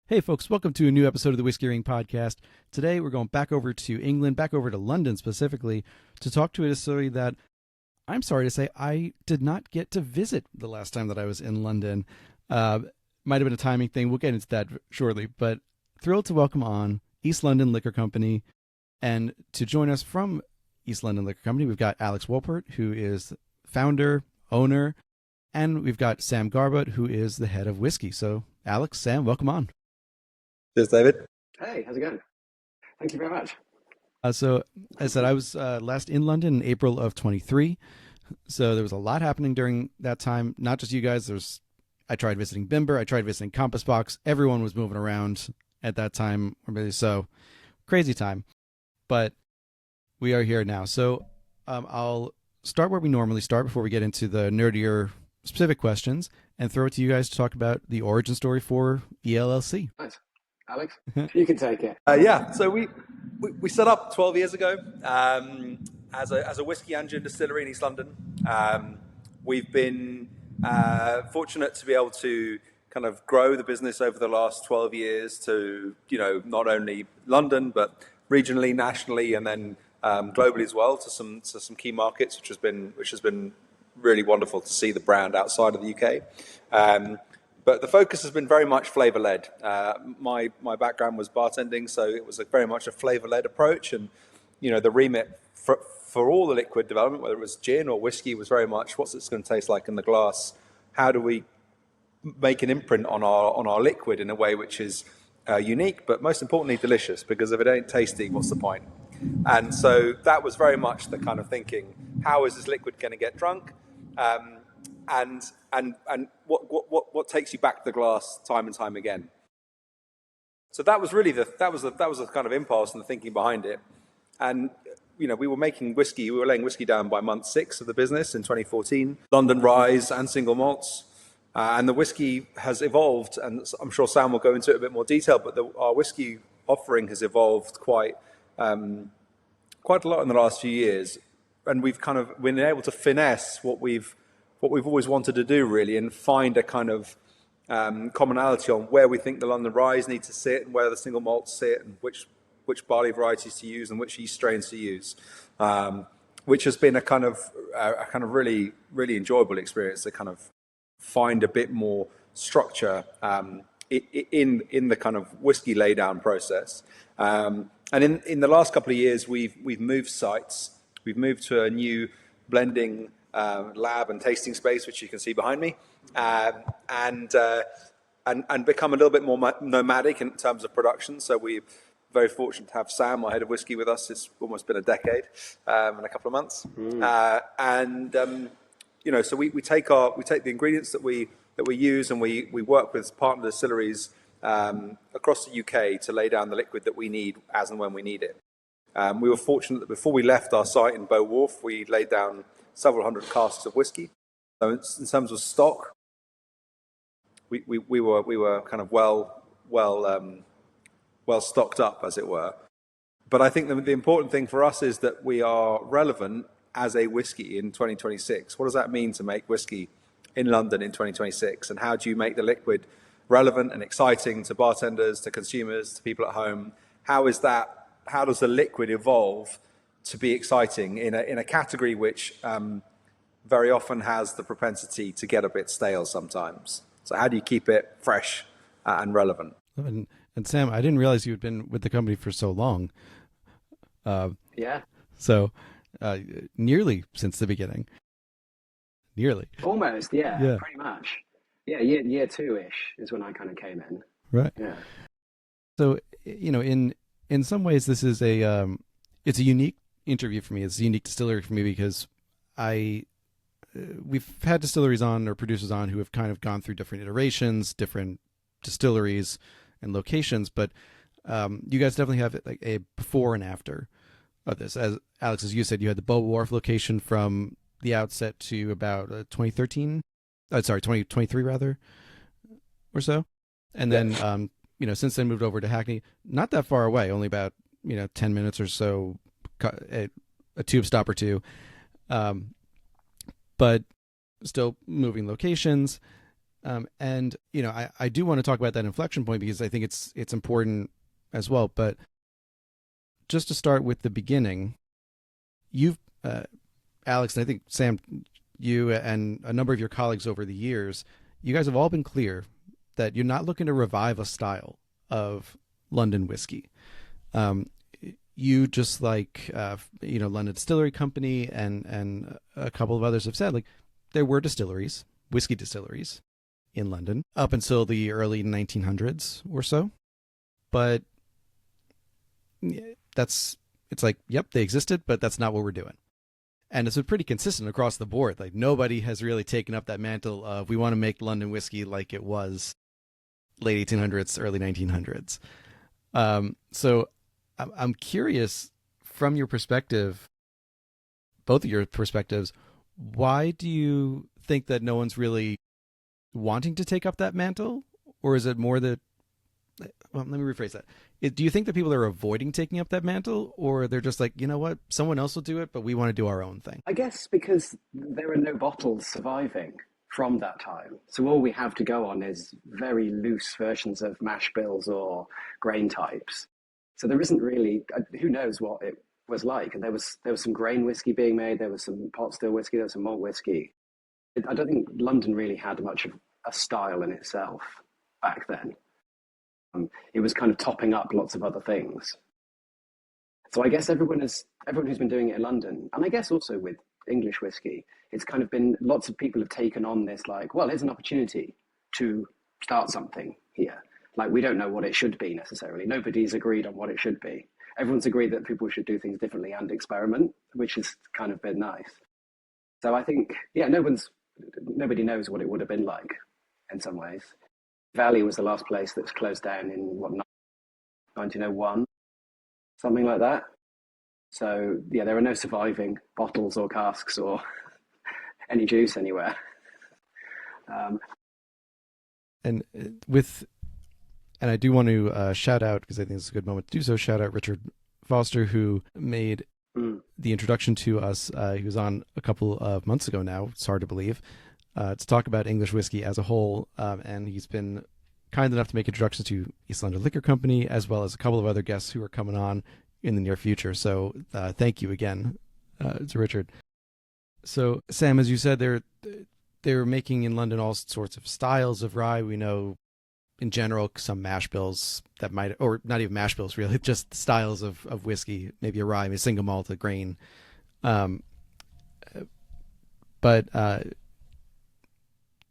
Hey folks, welcome to a new episode of the Whiskey Ring podcast. Today we're going back over to England, back over to London specifically, to talk to a distillery that I'm sorry to say I did not get to visit the last time that I was in London. Might have been a timing thing. We'll get into that shortly, but thrilled to welcome on East London Liquor Company. And to join us from East London Liquor Company, we've got Alex Wolpert, who is founder, owner, and we've got Sam Garbutt, who is the head of whiskey. So Alex, Sam, welcome on. Cheers, David. Hey, how's it going? Thank you very much. So, as I said, I was last in London in April of 23. So there was a lot happening during that time. Not just you guys. I tried visiting Bimber. I tried visiting Compass Box. Everyone was moving around at that time. So crazy time. But we are here now. So I'll start where we normally start before we get into the nerdier specific questions and throw it to you guys to talk about the origin story for ELLC. Nice. Alex, you can take it. So we set up 12 years ago as a whiskey and gin distillery in East London. We've been fortunate to be able to kind of grow the business over the last 12 years to, not only London, but regionally, nationally, and then globally as well to some key markets, which has been really wonderful to see the brand outside of the UK. But the focus has been very much flavor-led. My background was bartending, so it was very much a flavor-led approach. And, the remit for all the liquid development, whether it was gin or whiskey, was very much what's it going to taste like in the glass? How do we make an imprint on our liquid in a way which is unique, but most importantly, delicious? Because if it ain't tasty, what's the point? And so that was very much the kind of thinking, how is this liquid going to get drunk? And what takes you back to the glass time and time again. So that was really the kind of impulse and the thinking behind it. And we were making whiskey. We were laying whiskey down by month 6 of the business in 2014. London Rye and single malts, and the whiskey has evolved. And I'm sure Sam will go into it a bit more detail. But our whiskey offering has evolved quite a lot in the last few years, and we've kind of been able to finesse what we've always wanted to do, really, and find a kind of commonality on where we think the London Ryes need to sit and where the single malts sit and which barley varieties to use and which yeast strains to use, which has been a kind of really, really enjoyable experience to kind of find a bit more structure in the kind of whiskey laydown process. And in the last couple of years, we've moved sites. We've moved to a new blending lab and tasting space, which you can see behind me, and become a little bit more nomadic in terms of production. So we're very fortunate to have Sam, our head of whiskey, with us. It's almost been a decade in a couple of months. So we take the ingredients that we use, and we work with partner distilleries across the UK to lay down the liquid that we need as and when we need it. We were fortunate that before we left our site in Bow Wharf, we laid down several hundred casks of whiskey. So in terms of stock, we were kind of well stocked up, as it were. But I think the important thing for us is that we are relevant as a whiskey in 2026. What does that mean to make whiskey in London in 2026? And how do you make the liquid relevant and exciting to bartenders, to consumers, to people at home? How does the liquid evolve to be exciting in a category which very often has the propensity to get a bit stale sometimes? So how do you keep it fresh and relevant? And Sam, I didn't realize you had been with the company for so long. Yeah. So nearly since the beginning. Nearly. Almost, yeah. Pretty much. Yeah, year 2-ish is when I kind of came in. Right. Yeah. So, in some ways, this is it's a unique interview for me. It's a unique distillery for me because we've had distilleries on or producers on who have kind of gone through different iterations, different distilleries and locations, but you guys definitely have like a before and after of this. As Alex, as you said, you had the Bow Wharf location from the outset to about 2013. 2023 rather, or so, and then since then moved over to Hackney, not that far away, only about 10 minutes or so, a tube stop or two, but still moving locations. And I do want to talk about that inflection point because I think it's important as well. But just to start with the beginning, you've Alex, and I think Sam, you and a number of your colleagues over the years, you guys have all been clear that you're not looking to revive a style of London whiskey. You, just like London Distillery Company and a couple of others have said, like, there were distilleries, whiskey distilleries in London up until the early 1900s or so. But it's like, yep, they existed, but that's not what we're doing. And it's been pretty consistent across the board. Like, nobody has really taken up that mantle of, we want to make London whiskey like it was late 1800s, early 1900s. So I'm curious, from your perspective, both of your perspectives, why do you think that no one's really wanting to take up that mantle? Or is it more that, well, let me rephrase that. Do you think that people are avoiding taking up that mantle, or they're just like, you know what, someone else will do it, but we want to do our own thing? I guess because there are no bottles surviving from that time. So all we have to go on is very loose versions of mash bills or grain types. So there isn't really, who knows what it was like. And there was some grain whiskey being made, there was some pot still whiskey, there was some malt whiskey. I don't think London really had much of a style in itself back then. It was kind of topping up lots of other things. So I guess everyone who's been doing it in London, and I guess also with English whiskey, it's kind of been, lots of people have taken on this, like, well, here's an opportunity to start something here. Like, we don't know what it should be necessarily. Nobody's agreed on what it should be. Everyone's agreed that people should do things differently and experiment, which has kind of been nice. So I think, yeah, nobody knows what it would have been like in some ways. Valley was the last place that was closed down in, 1901, something like that. So, yeah, there are no surviving bottles or casks or any juice anywhere. And I do want to shout out, because I think it's a good moment to do so, shout out Richard Foster, who made the introduction to us. He was on a couple of months ago now, it's hard to believe, to talk about English whiskey as a whole. And he's been kind enough to make introductions to East London Liquor Company, as well as a couple of other guests who are coming on in the near future. So thank you again to Richard. So Sam, as you said, they're making in London all sorts of styles of rye. We know in general some mash bills that might, or not even mash bills really, just styles of whiskey, maybe a rye, maybe a single malt, a grain. But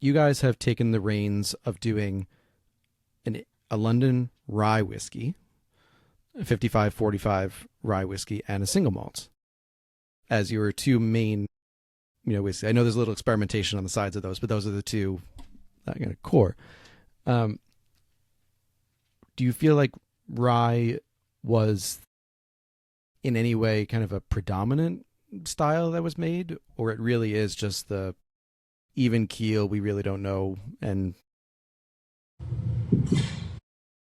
you guys have taken the reins of doing a London rye whiskey, a 55-45 rye whiskey, and a single malt as your two main, whiskey. I know there's a little experimentation on the sides of those, but those are the two kind of core. Do you feel like rye was in any way kind of a predominant style that was made, or it really is just the even keel, we really don't know? And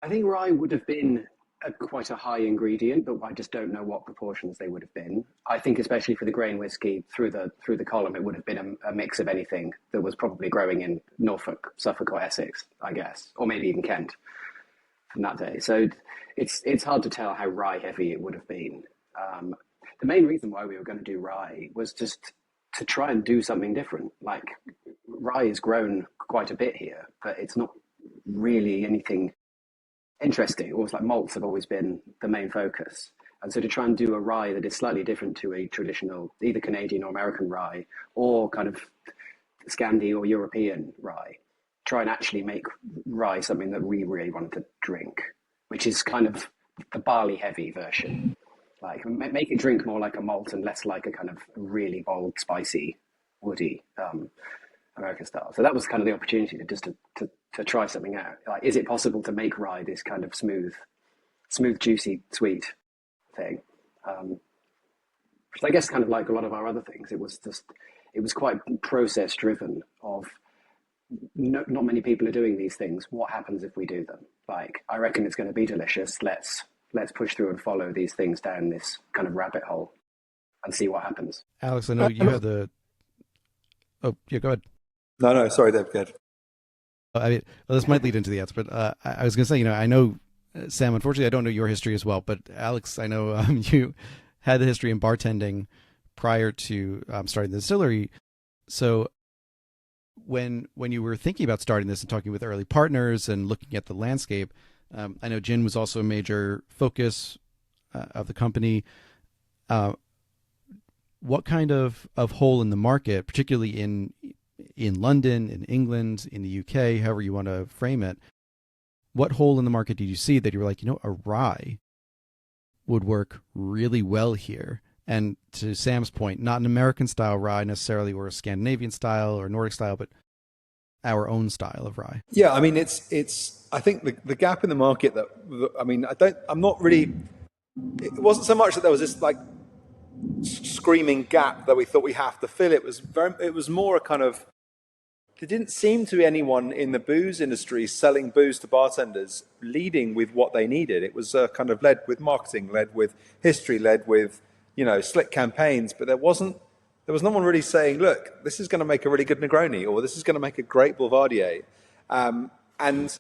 I think rye would have been quite a high ingredient, but I just don't know what proportions they would have been. I think especially for the grain whiskey through the column, it would have been a mix of anything that was probably growing in Norfolk, Suffolk, or Essex, I guess, or maybe even Kent from that day. So it's hard to tell how rye heavy it would have been. The main reason why we were going to do rye was just to try and do something different. Like, rye is grown quite a bit here, but it's not really anything interesting. Almost like malts have always been the main focus. And so to try and do a rye that is slightly different to a traditional, either Canadian or American rye, or kind of Scandi or European rye, try and actually make rye something that we really wanted to drink, which is kind of the barley heavy version. Like, make it drink more like a malt and less like a kind of really bold, spicy, woody American style. So that was kind of the opportunity to try something out. Like, is it possible to make rye this kind of smooth, juicy, sweet thing? Which I guess kind of like a lot of our other things, it was quite process driven of not many people are doing these things. What happens if we do them? Like, I reckon it's going to be delicious. Let's push through and follow these things down this kind of rabbit hole and see what happens. Alex, I know you had the... Oh, yeah, go ahead. No, sorry, Dave, go ahead. I mean, well, this might lead into the answer, but I was going to say, I know, Sam, unfortunately, I don't know your history as well, but Alex, I know you had the history in bartending prior to starting the distillery. So when you were thinking about starting this and talking with early partners and looking at the landscape, I know gin was also a major focus of the company. What kind of hole in the market, particularly in London, in England, in the UK, however you want to frame it, what hole in the market did you see that you were like, a rye would work really well here? And to Sam's point, not an American style rye necessarily, or a Scandinavian style or Nordic style, but our own style of rye. Yeah, I mean, it's. I think the gap in the market I'm not really. It wasn't so much that there was this like screaming gap that we thought we have to fill. It was more a kind of. There didn't seem to be anyone in the booze industry selling booze to bartenders leading with what they needed. It was kind of led with marketing, led with history, led with slick campaigns, but there was no one really saying, look, this is going to make a really good Negroni, or this is going to make a great Boulevardier. And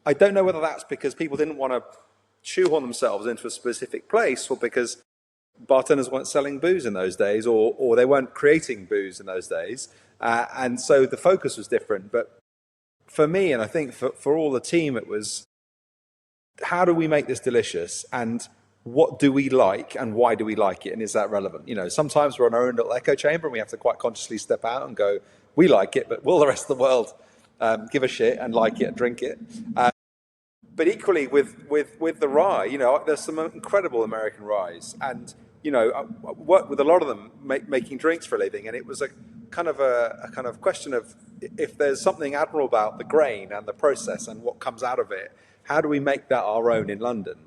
I don't know whether that's because people didn't want to shoehorn themselves into a specific place, or because bartenders weren't selling booze in those days, or they weren't creating booze in those days. And so the focus was different. But for me, and I think for all the team, it was, how do we make this delicious? And what do we like, and why do we like it, and is that relevant? Sometimes we're on our own little echo chamber and we have to quite consciously step out and go, we like it, but will the rest of the world give a shit and like it and drink it? But equally with the rye, there's some incredible American ryes, and I worked with a lot of them making drinks for a living, and it was a kind of question of, if there's something admirable about the grain and the process and what comes out of it, how do we make that our own in London?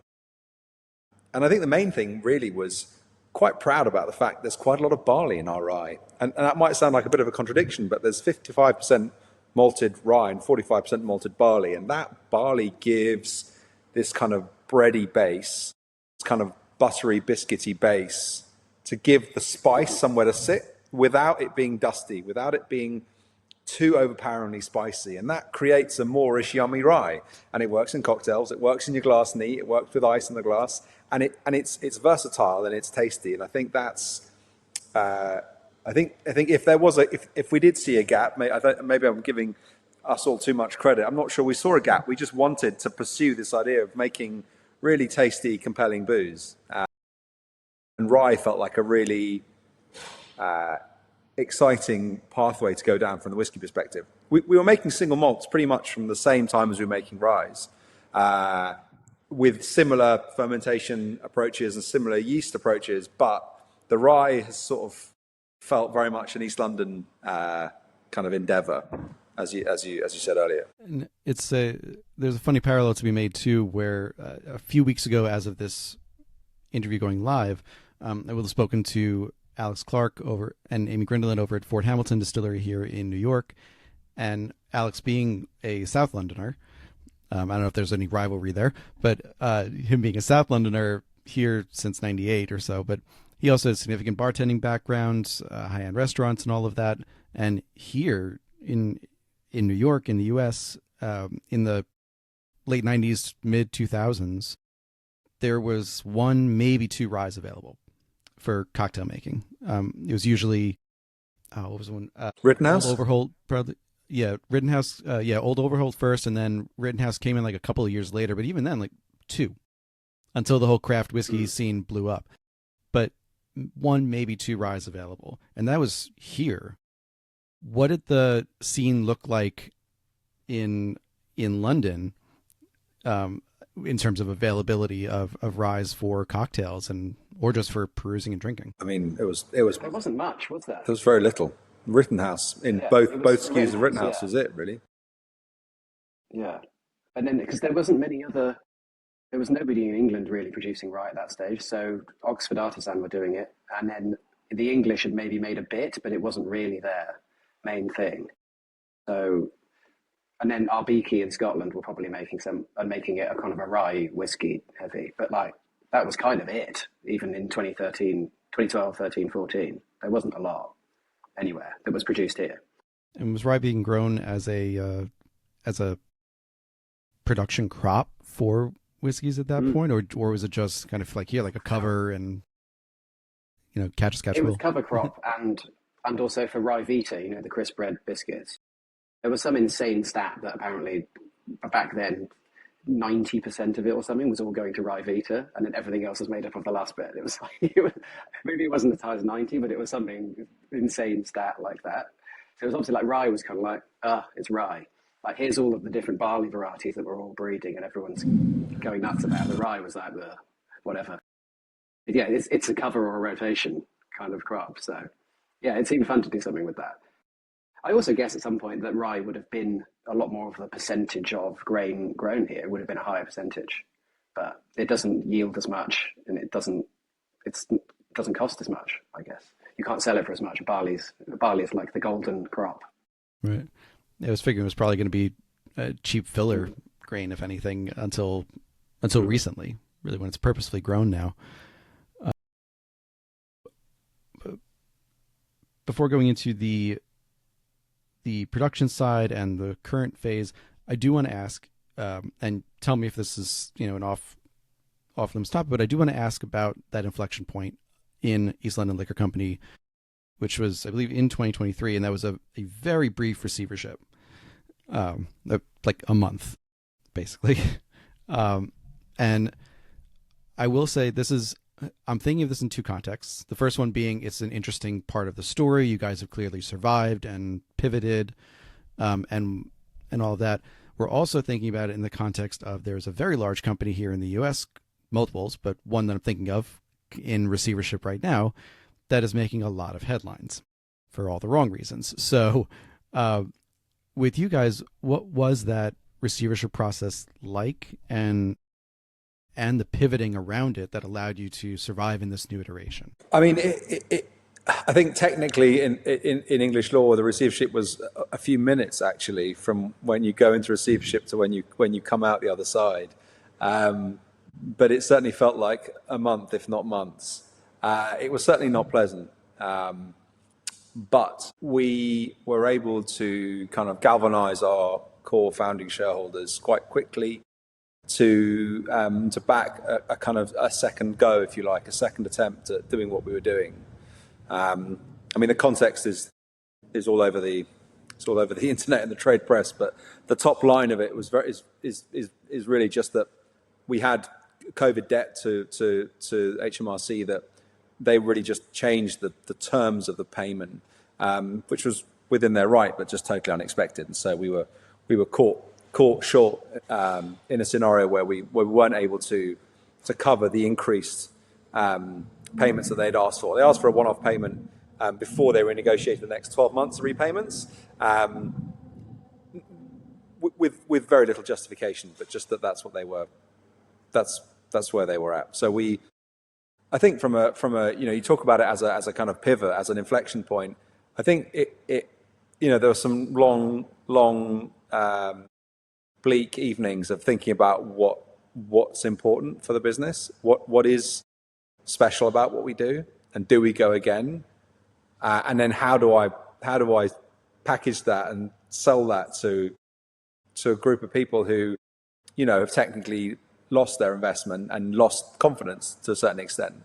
And I think the main thing really was quite proud about the fact there's quite a lot of barley in our rye. And that might sound like a bit of a contradiction, but there's 55% malted rye and 45% malted barley. And that barley gives this kind of bready base, this kind of buttery, biscuity base, to give the spice somewhere to sit without it being dusty, without it being too overpoweringly spicy. And that creates a moreish, yummy rye. And it works in cocktails, it works in your glass neat, it works with ice in the glass. And it's versatile and it's tasty. And I think that's, I think if there was if we did see a gap, maybe I'm giving us all too much credit. I'm not sure we saw a gap. We just wanted to pursue this idea of making really tasty, compelling booze. And rye felt like a really exciting pathway to go down from the whiskey perspective. We were making single malts pretty much from the same time as we were making ryes, with similar fermentation approaches and similar yeast approaches, but the rye has sort of felt very much an East London kind of endeavour, as you said earlier. And there's a funny parallel to be made too, where a few weeks ago, as of this interview going live, I would have spoken to Alex Clark and Amy Grindeland over at Fort Hamilton Distillery here in New York, and Alex being a South Londoner. I don't know if there's any rivalry there, but him being a South Londoner here since '98 or so, but he also has significant bartending background, high-end restaurants and all of that. And here in New York, in the U.S., in the late '90s, mid 2000s, there was one, maybe two ryes available for cocktail making. It was usually, what was the one? Rittenhouse? Old Overholt, probably. Yeah, Rittenhouse. Old Overholt first, and then Rittenhouse came in like a couple of years later. But even then, like two, until the whole craft whiskey scene blew up. But one, maybe two ryes available, and that was here. What did the scene look like in London, in terms of availability of ryes for cocktails or just for perusing and drinking? I mean, it was. There wasn't much, was there? There was very little. Rittenhouse in both SKUs of Rittenhouse was it, really? Yeah, and then because there was nobody in England really producing rye at that stage. So Oxford Artisan were doing it, and then the English had maybe made a bit, but it wasn't really their main thing. So, and then Arbiki in Scotland were probably making it a kind of a rye whiskey heavy, but like that was kind of it. Even in 2012, 13, 14, there wasn't a lot anywhere that was produced here. And was rye being grown as a as a production crop for whiskeys at that point, or was it just kind of like here, like a cover and catch as catch It was will? cover crop and also for rye vita, the crisp bread biscuits. There was some insane stat that apparently back then 90% of it or something was all going to rye vita, and then everything else was made up of the last bit. It was like maybe it wasn't as high as 90, but it was something insane stat like that. So it was obviously like rye was kind of like, it's rye. Like here's all of the different barley varieties that we're all breeding, and everyone's going nuts about. The rye was like whatever. But yeah, it's a cover or a rotation kind of crop. So yeah, it seemed fun to do something with that. I also guess at some point that rye would have been a lot more of the percentage of grain grown here. It would have been a higher percentage, but it doesn't yield as much, and it doesn't cost as much. I guess you can't sell it for as much. Barley is like the golden crop. Right. I was figuring it was probably going to be a cheap filler grain, if anything, until recently, really, when it's purposefully grown now. Before going into the production side and the current phase, I do want to ask, and tell me if this is an off limits topic, but I do want to ask about that inflection point in East London Liquor Company, which was, I believe, in 2023, and that was a very brief receivership, like a month, basically. And I will say I'm thinking of this in two contexts. The first one being it's an interesting part of the story. You guys have clearly survived and pivoted, and all of that. We're also thinking about it in the context of there's a very large company here in the U.S., multiples, but one that I'm thinking of in receivership right now that is making a lot of headlines for all the wrong reasons. So with you guys, what was that receivership process like, and the pivoting around it that allowed you to survive in this new iteration? I mean, I think technically in English law, the receivership was a few minutes actually from when you go into receivership to when you come out the other side. But it certainly felt like a month, if not months. It was certainly not pleasant. But we were able to kind of galvanize our core founding shareholders quite quickly to back a kind of a second go, if you like, a second attempt at doing what we were doing. I mean, the context is all over the internet and the trade press, but the top line of it was is really just that we had COVID debt to HMRC, that they really just changed the terms of the payment, which was within their right, but just totally unexpected. And so we were caught short in a scenario where we weren't able to cover the increased payments that they'd asked for. They asked for a one-off payment before they renegotiated the next 12 months of repayments, with very little justification, but just that's what they were. That's where they were at. So I think from a you talk about it as a kind of pivot, as an inflection point. I think it there were some long bleak evenings of thinking about what's important for the business, what is special about what we do, and do we go again, and then how do I package that and sell that to a group of people who have technically lost their investment and lost confidence to a certain extent.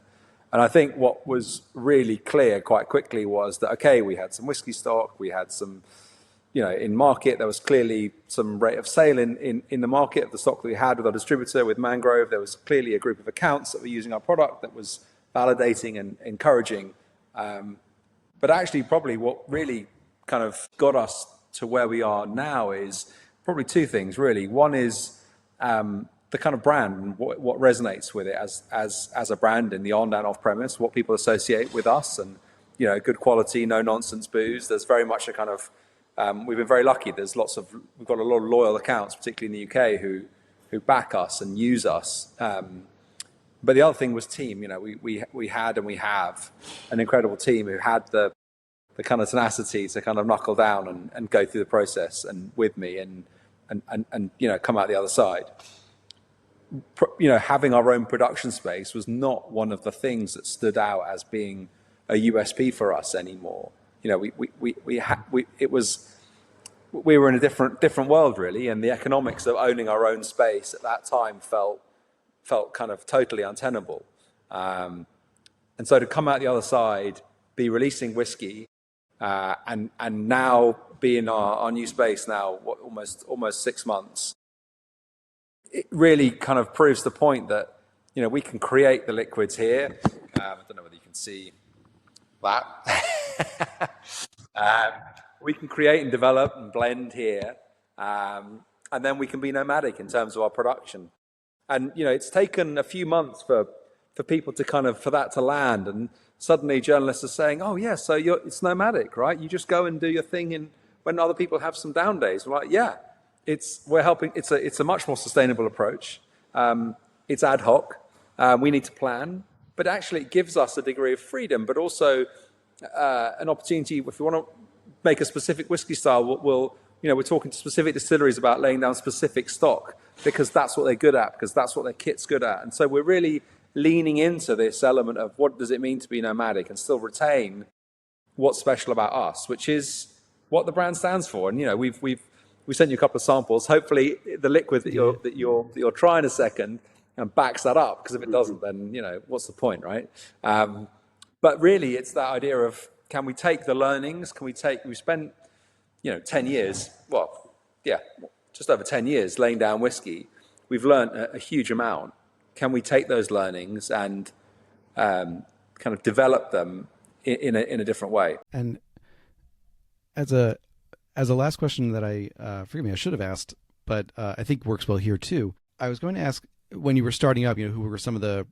And I think what was really clear quite quickly was that, okay, we had some whiskey stock, we had some, in market, there was clearly some rate of sale in the market of the stock that we had with our distributor, with Mangrove. There was clearly a group of accounts that were using our product that was validating and encouraging. But actually, probably what really kind of got us to where we are now is probably two things, really. One is the kind of brand and what resonates with it as a brand in the on and off premise, what people associate with us, and good quality, no nonsense booze. There's very much a kind of we've been very lucky. We've got a lot of loyal accounts, particularly in the UK, who back us and use us. But the other thing was team. We had and we have an incredible team who had the kind of tenacity to kind of knuckle down and go through the process and with me and come out the other side. Having our own production space was not one of the things that stood out as being a USP for us anymore. It was we were in a different world really, and the economics of owning our own space at that time felt kind of totally untenable. And so to come out the other side, be releasing whiskey, and now be in our new space now, almost 6 months, it really kind of proves the point that, you know, we can create the liquids here. I don't know whether you can see that. We can create and develop and blend here, and then we can be nomadic in terms of our production. And, you know, it's taken a few months for people to for that to land, and suddenly journalists are saying, oh yeah, so it's nomadic, right? You just go and do your thing when other people have some down days. We're like, yeah, we're helping. It's a much more sustainable approach. It's ad hoc. We need to plan, but actually it gives us a degree of freedom, but also an opportunity. If we want to make a specific whiskey style, we're talking to specific distilleries about laying down specific stock, because that's what they're good at, because that's what their kit's good at. And so we're really leaning into this element of what does it mean to be nomadic and still retain what's special about us, which is what the brand stands for. And, you know, we sent you a couple of samples. Hopefully the liquid that you're trying a second and backs that up, because if it doesn't, then, you know, what's the point, right? But really it's that idea of, can we take the learnings? We spent, 10 years, just over 10 years laying down whiskey. We've learned a huge amount. Can we take those learnings and kind of develop them in a different way? And as a last question that forgive me, I should have asked, but I think works well here too. I was going to ask, when you were starting up, who were some of the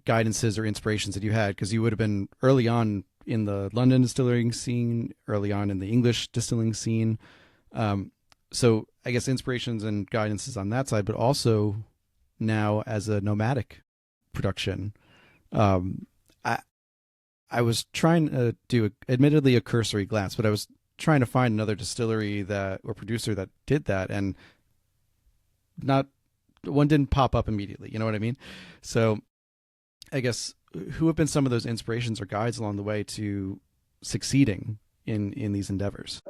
guidances or inspirations that you had? Because you would have been early on in the London distilling scene, early on in the English distilling scene. So I guess inspirations and guidances on that side, but also now as a nomadic production. I was trying to do admittedly a cursory glance, but I was trying to find another distillery or producer that did that, and one didn't pop up immediately. You know what I mean? So I guess, who have been some of those inspirations or guides along the way to succeeding in these endeavors?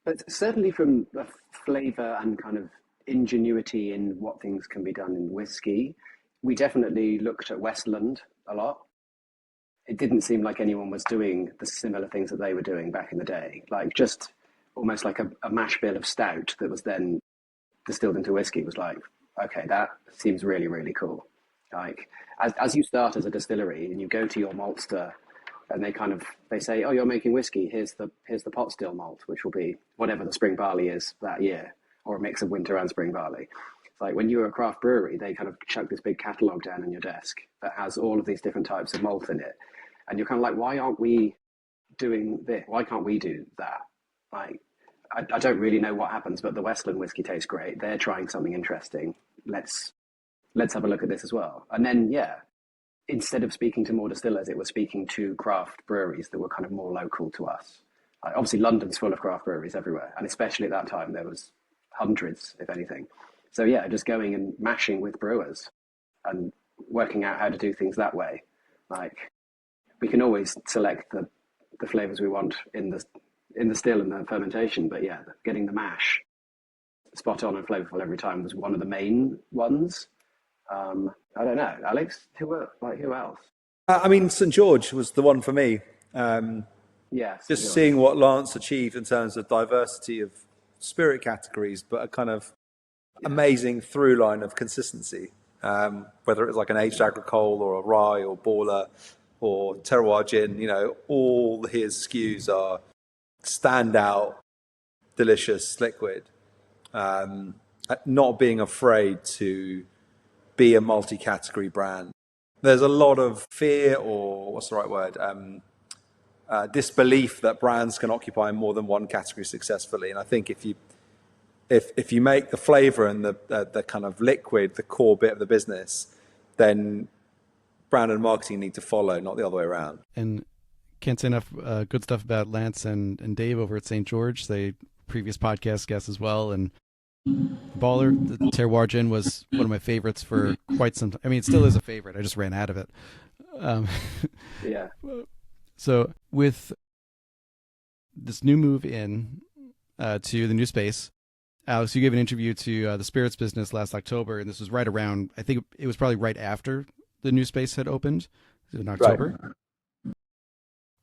But certainly from the flavor and kind of ingenuity in what things can be done in whiskey, we definitely looked at Westland a lot. It didn't seem like anyone was doing the similar things that they were doing back in the day, like just almost like a mash bill of stout that was then distilled into whiskey was like, okay, that seems really, really cool. Like, as you start as a distillery and you go to your maltster and they say, oh, you're making whiskey, here's the pot still malt, which will be whatever the spring barley is that year, or a mix of winter and spring barley. It's like when you're a craft brewery, they kind of chuck this big catalogue down on your desk that has all of these different types of malt in it. And you're kind of like, why aren't we doing this? Why can't we do that? Like, I don't really know what happens, but the Westland whiskey tastes great. They're trying something interesting. Let's have a look at this as well. And then, instead of speaking to more distillers, it was speaking to craft breweries that were kind of more local to us. Like, obviously, London's full of craft breweries everywhere. And especially at that time, there was hundreds, if anything. So, just going and mashing with brewers and working out how to do things that way. Like, we can always select the flavors we want in the still and the fermentation, but getting the mash spot on and flavorful every time was one of the main ones. I don't know, Alex, who else? I mean, St. George was the one for me. Just seeing what Lance achieved in terms of diversity of spirit categories, but a kind of amazing through line of consistency. Whether it was like an aged agricole or a rye or baller or terroir gin, all his SKUs are standout, delicious liquid. Not being afraid to be a multi-category brand. There's a lot of fear, or what's the right word? Disbelief that brands can occupy more than one category successfully. And I think if you make the flavor and the kind of liquid the core bit of the business, then brand and marketing need to follow, not the other way around. And can't say enough good stuff about Lance and Dave over at St. George. They previous podcast guests as well. And Baller, the terroir gin, was one of my favorites for quite some time. I mean, it still is a favorite. I just ran out of it. So with this new move in, to the new space. Alex, you gave an interview to the Spirits Business last October, and this was right around, I think it was probably right after the new space had opened in October. Right.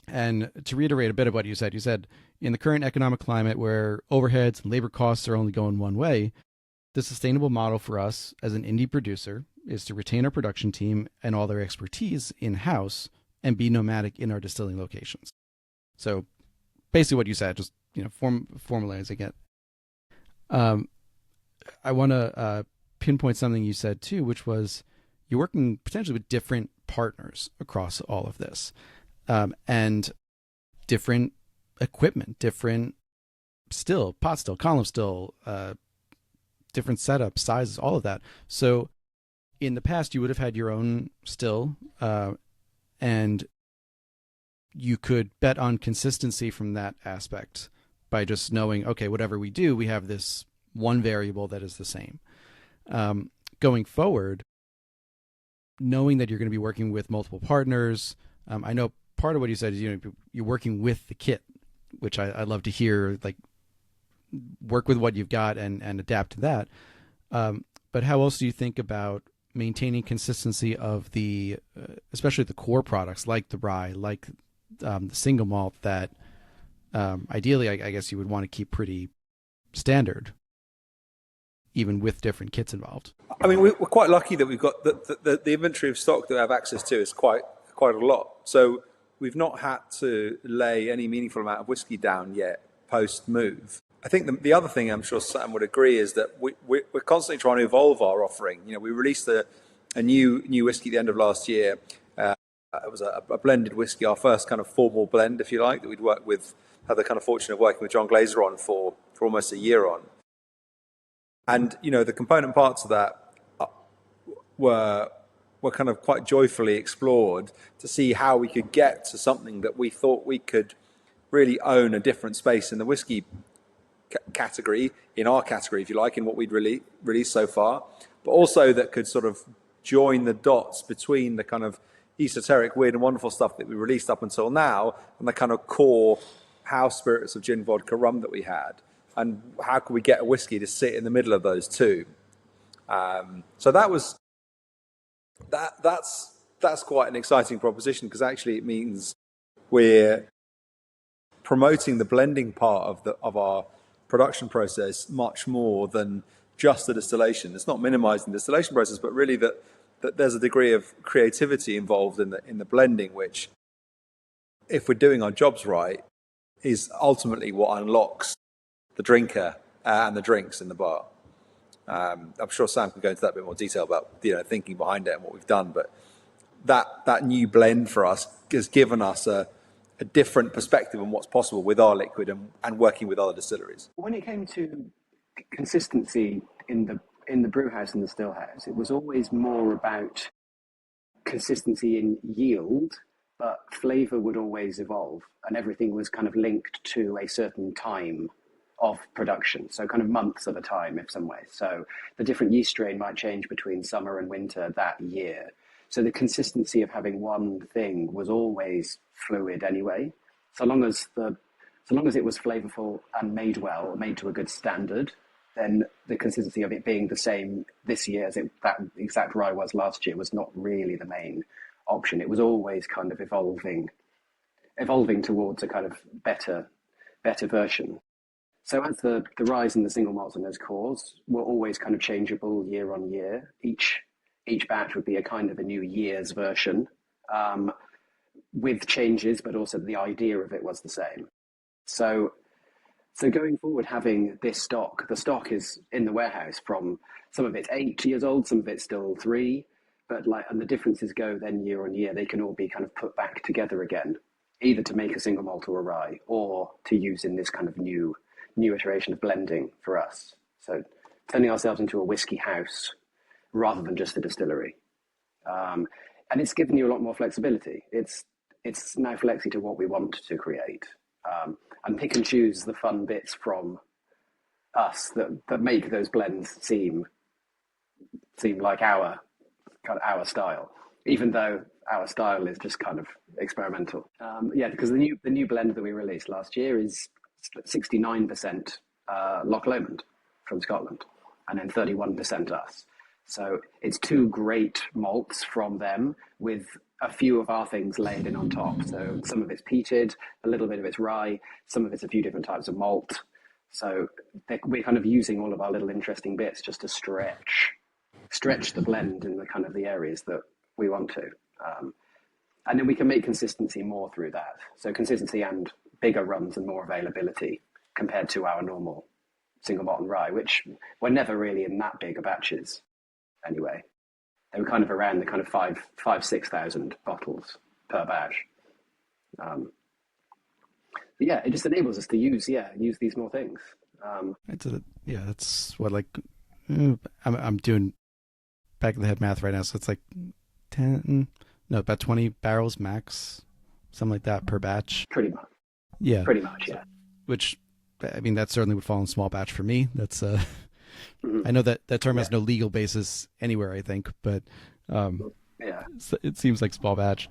And to reiterate a bit of what you said in the current economic climate where overheads and labor costs are only going one way, the sustainable model for us as an indie producer is to retain our production team and all their expertise in-house and be nomadic in our distilling locations. So basically what you said, just formalizing it. I want to pinpoint something you said too, which was you're working potentially with different partners across all of this, and different equipment, different still, pot still, column still, different setups, sizes, all of that. So in the past, you would have had your own still, and you could bet on consistency from that aspect by just knowing, okay, whatever we do, we have this one variable that is the same. Going forward, knowing that you're going to be working with multiple partners, I know part of what you said is you're working with the kit, which I love to hear, like work with what you've got and adapt to that. But how else do you think about maintaining consistency of the, especially the core products like the rye, like the single malt that ideally I guess you would want to keep pretty standard, even with different kits involved? I mean, we're quite lucky that we've got the inventory of stock that we have access to is quite a lot. So we've not had to lay any meaningful amount of whiskey down yet post move. I think the other thing I'm sure Sam would agree is that we're constantly trying to evolve our offering. We released a new whiskey at the end of last year. It was a blended whiskey, our first kind of formal blend, if you like, that we'd worked with, had the kind of fortune of working with John Glazer on for almost a year on. And, the component parts of that were kind of quite joyfully explored to see how we could get to something that we thought we could really own a different space in the whiskey category, in our category, if you like, in what we'd released so far, but also that could sort of join the dots between the kind of esoteric, weird and wonderful stuff that we released up until now and the kind of core house spirits of gin, vodka, rum that we had. And how could we get a whiskey to sit in the middle of those two? So that's quite an exciting proposition, because actually it means we're promoting the blending part of our production process much more than just the distillation. It's not minimizing the distillation process, but really that there's a degree of creativity involved in the blending, which, if we're doing our jobs right, is ultimately what unlocks the drinker and the drinks in the bar. I'm sure Sam can go into that a bit more detail about thinking behind it and what we've done, but that new blend for us has given us a different perspective on what's possible with our liquid and working with other distilleries. When it came to consistency in the brew house and the still house, it was always more about consistency in yield, but flavour would always evolve, and everything was kind of linked to a certain time of production, so kind of months at a time in some way. So the different yeast strain might change between summer and winter that year. So the consistency of having one thing was always fluid anyway. So long as it was flavourful and made well, made to a good standard, then the consistency of it being the same this year as that exact rye was last year was not really the main option. It was always kind of evolving towards a kind of better version. So as the rise in the single malts and those cores were always kind of changeable year on year, each batch would be a kind of a new year's version, with changes, but also the idea of it was the same. So going forward, having this stock, the stock is in the warehouse from some of it's 8 years old, some of it's still 3, and the differences go then year on year. They can all be kind of put back together again, either to make a single malt or a rye, or to use in this kind of new iteration of blending for us. So turning ourselves into a whiskey house rather than just a distillery. And it's given you a lot more flexibility. It's now flexy to what we want to create, and pick and choose the fun bits from us that make those blends seem like our style, even though our style is just kind of experimental. Because the new blend that we released last year is 69% Loch Lomond from Scotland, and then 31% us. So it's two great malts from them with a few of our things layered in on top. So some of it's peated, a little bit of it's rye, some of it's a few different types of malt. So we're kind of using all of our little interesting bits just to stretch the blend in the kind of the areas that we want to. And then we can make consistency more through that. So consistency and bigger runs and more availability compared to our normal single malt and rye, which were never really in that big of batches anyway. They were kind of around the kind of 6,000 bottles per batch. But yeah, it just enables us to use these more things. That's what, like, I'm doing back of the head math right now. So it's like about 20 barrels max, something like that per batch. Pretty much. Yeah. Pretty much, yeah. Which, I mean, that certainly would fall in small batch for me. That's I know that term has no legal basis anywhere, I think, but it seems like small batch.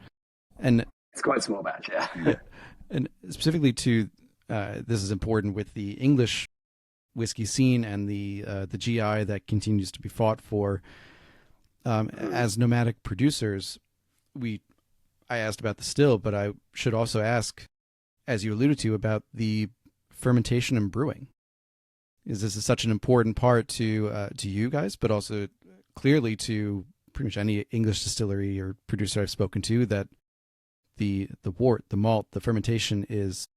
And it's quite small batch, yeah. And specifically to this is important with the English whiskey scene and the GI that continues to be fought for. As nomadic producers, I asked about the still, but I should also ask, as you alluded to, about the fermentation and brewing. This is such an important part to you guys, but also clearly to pretty much any English distillery or producer I've spoken to, that the wort, the malt, the fermentation is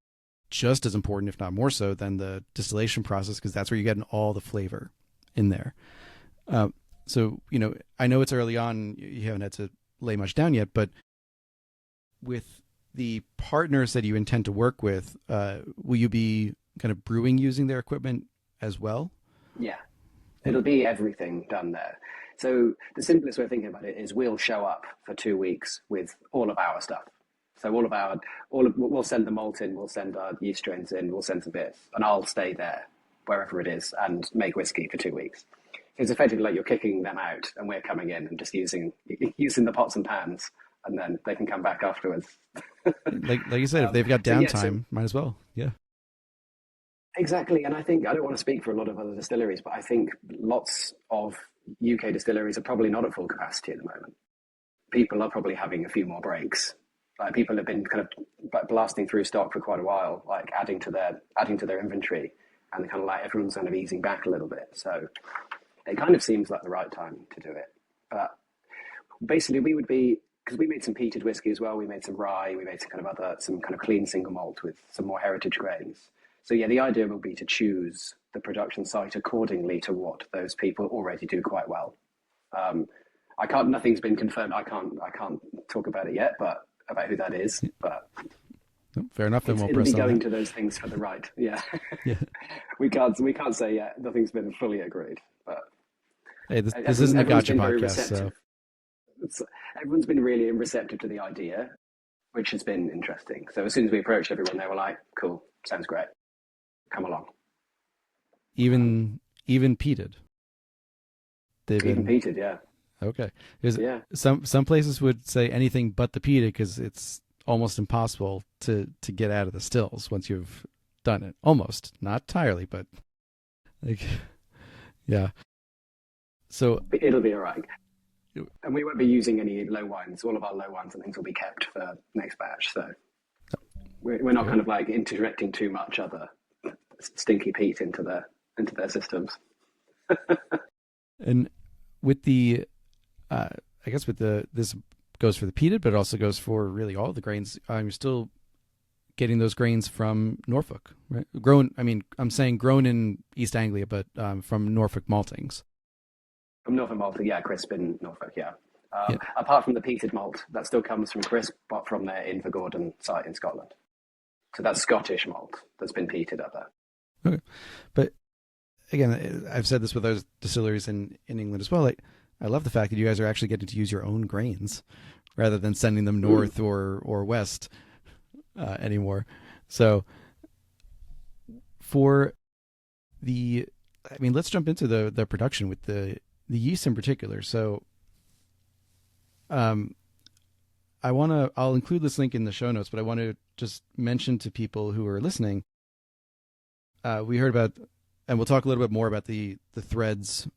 just as important, if not more so, than the distillation process, because that's where you're getting all the flavor in there. So, I know it's early on, you haven't had to lay much down yet, but with the partners that you intend to work with, will you be kind of brewing using their equipment as well? Yeah, it'll be everything done there. So the simplest way of thinking about it is we'll show up for 2 weeks with all of our stuff. So we'll send the malt in, we'll send our yeast strains in, we'll send some bits, and I'll stay there wherever it is and make whiskey for 2 weeks. It's effectively like you're kicking them out and we're coming in and just using the pots and pans, and then they can come back afterwards. like you said, if they've got downtime, might as well. Yeah. Exactly. And I think, I don't want to speak for a lot of other distilleries, but I think lots of UK distilleries are probably not at full capacity at the moment. People are probably having a few more breaks. Like, people have been kind of blasting through stock for quite a while, like adding to their inventory, and kind of like everyone's kind of easing back a little bit. So it kind of seems like the right time to do it. But basically we would be, because we made some peated whiskey as well, we made some rye, we made some kind of clean single malt with some more heritage grains. So yeah, the idea will be to choose the production site accordingly to what those people already do quite well. Nothing's been confirmed. I can't talk about it yet, but about who that is. But fair enough. Then it'll be going to those things for the right. Yeah, yeah. we can't say yet. Nothing's been fully agreed. But hey, this isn't a gotcha podcast. So everyone's been really receptive to the idea, which has been interesting. So as soon as we approached everyone, they were like, "Cool, sounds great. Come along." Even peated. Even peated, yeah. Okay. Some places would say anything but the peated because it's almost impossible to get out of the stills once you've done it. Almost, not entirely, but like, yeah. So it'll be all right. And we won't be using any low wines. All of our low wines and things will be kept for next batch. So we're not kind of like interjecting too much other stinky peat into their systems. And with the, I guess this goes for the peated, but it also goes for really all the grains. You're still getting those grains from Norfolk, right? I'm saying grown in East Anglia, but from Norfolk maltings. From Norfolk malt, yeah, crisp in Norfolk, yeah. Apart from the peated malt, that still comes from crisp, but from their Invergordon site in Scotland. So that's Scottish malt that's been peated up there. Okay. But again, I've said this with those distilleries in England as well. Like, I love the fact that you guys are actually getting to use your own grains rather than sending them north or west anymore. So let's jump into the production with the yeast in particular. So I'll include this link in the show notes, but I want to just mention to people who are listening we heard about, and we'll talk a little bit more about the Threads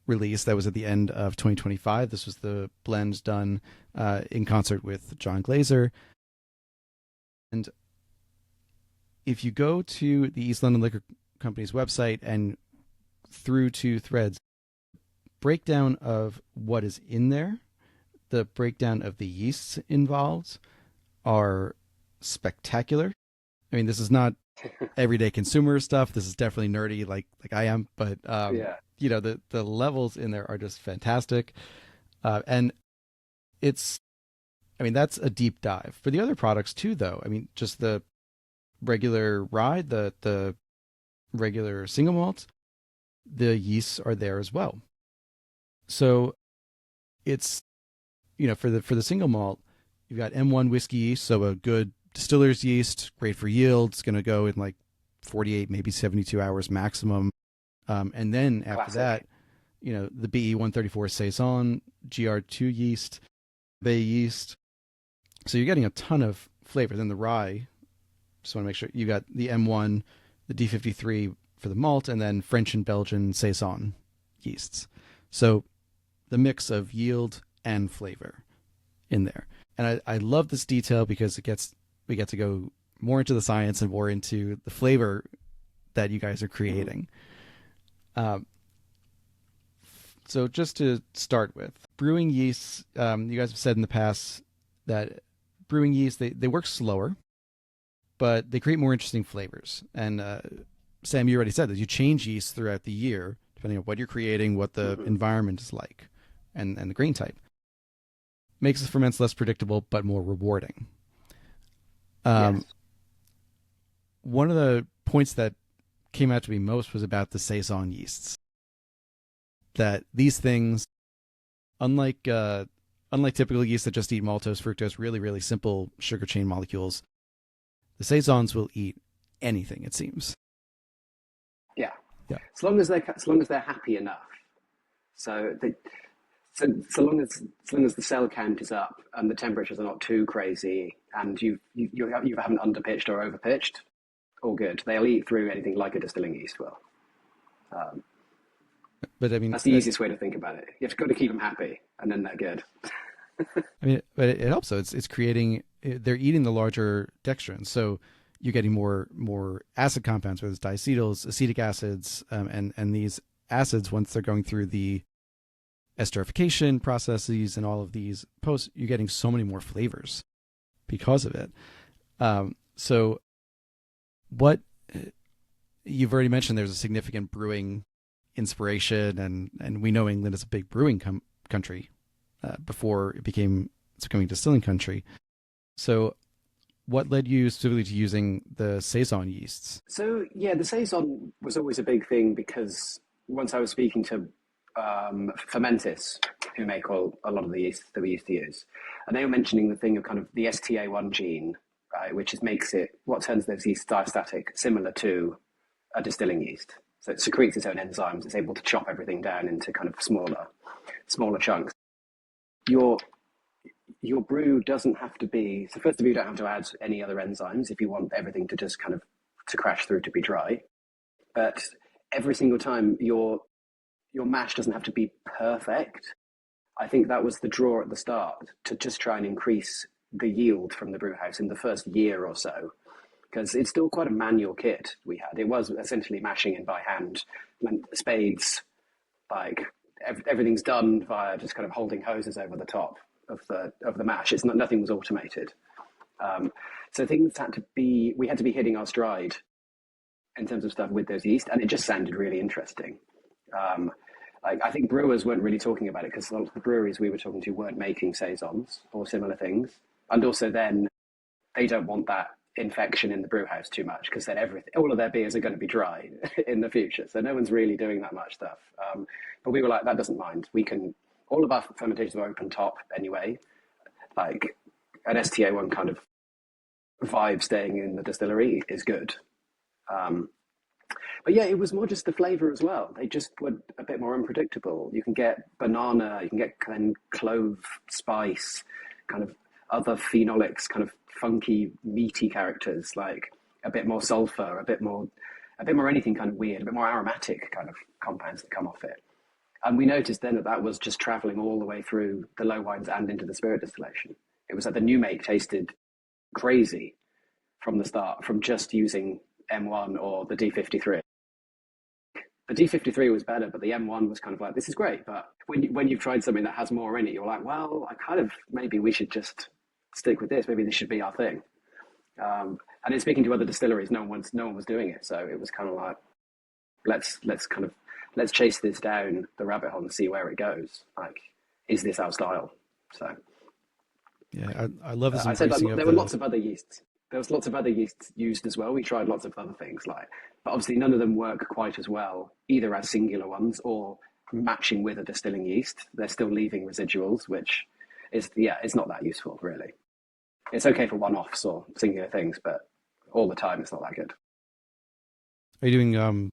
release that was at the end of 2025. This was the blend done in concert with John Glazer. And if you go to the East London Liquor Company's website and through to Threads, breakdown of what is in there, the breakdown of the yeasts involved are spectacular. I mean, this is not everyday consumer stuff. This is definitely nerdy like I am, but you know, the levels in there are just fantastic. And it's, I mean, that's a deep dive. For the other products too, though, I mean, just the regular rye, the regular single malt, the yeasts are there as well. So it's, you know, for the single malt, you've got M1 whiskey yeast, so a good distiller's yeast, great for yield. It's going to go in like 48, maybe 72 hours maximum. And then after that, you know, the BE 134 Saison, GR2 yeast, Bay yeast. So you're getting a ton of flavor. Then the rye, just want to make sure you got the M1, the D53 for the malt, and then French and Belgian Saison yeasts. So the mix of yield and flavor in there. And I love this detail because we get to go more into the science and more into the flavor that you guys are creating. So just to start with, brewing yeasts, you guys have said in the past that brewing yeast, they work slower, but they create more interesting flavors. And Sam, you already said that you change yeast throughout the year, depending on what you're creating, what the environment is like, and the grain type. Makes the ferments less predictable, but more rewarding. Yes. One of the points that came out to me most was about the Saison yeasts. That these things, unlike typical yeasts that just eat maltose, fructose, really, really simple sugar chain molecules, the Saisons will eat anything, it seems. Yeah. Yeah. As long as they're happy enough. So long as the cell count is up and the temperatures are not too crazy, and you haven't underpitched or overpitched, all good. They'll eat through anything like a distilling yeast will. But I mean, that's the easiest way to think about it. You've got to keep them happy, and then they're good. I mean, but it helps. So it's creating. They're eating the larger dextrins, so you're getting more acid compounds, whether it's diacetyls, acetic acids, and these acids, once they're going through the esterification processes and all of these posts, you're getting so many more flavors because of it. So what you've already mentioned, there's a significant brewing inspiration, and we know England is a big brewing country before it's becoming a distilling country. So what led you specifically to using the Saison yeasts? So yeah, the Saison was always a big thing because once I was speaking to Fermentis, who make a lot of the yeast that we used to use, and they were mentioning the thing of kind of the STA1 gene, right, which makes it, what turns those yeasts diastatic, similar to a distilling yeast. So it secretes its own enzymes. It's able to chop everything down into kind of smaller chunks. Your brew doesn't have to be, so first of all, you don't have to add any other enzymes if you want everything to just kind of to crash through to be dry. But every single time your mash doesn't have to be perfect. I think that was the draw at the start, to just try and increase the yield from the brew house in the first year or so, because it's still quite a manual kit we had. It was essentially mashing in by hand, spades, like everything's done via just kind of holding hoses over the top of the mash. It's nothing was automated. So things we had to be hitting our stride in terms of stuff with those yeast, and it just sounded really interesting. I think brewers weren't really talking about it because a lot of the breweries we were talking to weren't making Saisons or similar things. And also then they don't want that infection in the brew house too much, because then all of their beers are going to be dry in the future. So no one's really doing that much stuff. But we were like, that doesn't mind. All of our fermentations are open top anyway, like an STA1 kind of vibe staying in the distillery is good. But yeah, it was more just the flavor as well. They just were a bit more unpredictable. You can get banana, you can get kind of clove spice, kind of other phenolics, kind of funky, meaty characters, like a bit more sulfur, a bit more a bit more anything kind of weird, a bit more aromatic kind of compounds that come off it. And we noticed then that that was just traveling all the way through the low wines and into the spirit distillation. It was like the new make tasted crazy from the start, from just using M1 or the D53. The D53 was better, but the M1 was kind of like, this is great. But when you've tried something that has more in it, you're like, well, maybe we should just stick with this. Maybe this should be our thing. And in speaking to other distilleries, no one was doing it. So it was kind of like, let's chase this down the rabbit hole and see where it goes. Like, is this our style? So, yeah, I love this. I said there were lots of other yeasts. There was lots of other yeasts used as well. We tried lots of other things, but obviously none of them work quite as well, either as singular ones or matching with a distilling yeast. They're still leaving residuals, which is, it's not that useful, really. It's okay for one-offs or singular things, but all the time it's not that good. Are you doing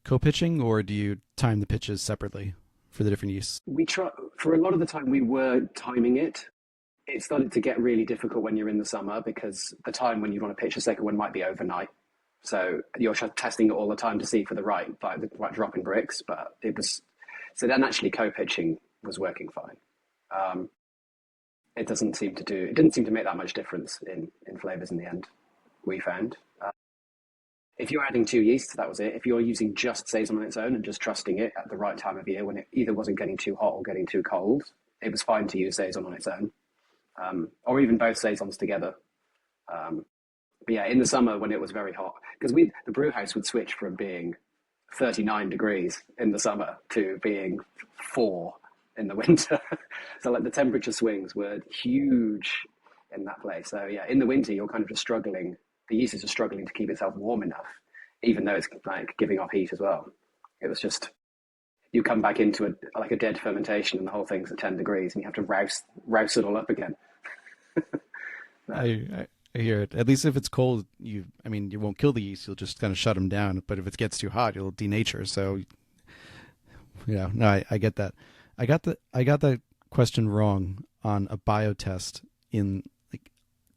co-pitching, or do you time the pitches separately for the different yeasts? We try, for a lot of the time we were timing it. It started to get really difficult when you're in the summer, because the time when you want to pitch a second one might be overnight. So you're testing it all the time to see for the right drop in bricks. But so then actually co-pitching was working fine. It didn't seem to make that much difference in flavors in the end, we found. If you're adding two yeasts, that was it. If you're using just Saison on its own and just trusting it at the right time of year when it either wasn't getting too hot or getting too cold, it was fine to use Saison on its own. Or even both Saisons together. But yeah, in the summer when it was very hot, because the brew house would switch from being 39 degrees in the summer to being 4 in the winter. So like the temperature swings were huge in that place. So yeah, in the winter, you're kind of just struggling. The yeast is just struggling to keep itself warm enough, even though it's like giving off heat as well. It was just, you come back into a dead fermentation and the whole thing's at 10 degrees and you have to rouse it all up again. I hear it. At least if it's cold, you won't kill the yeast. You'll just kind of shut them down. But if it gets too hot, you'll denature. So, no, I get that. I got that question wrong on a bio test in like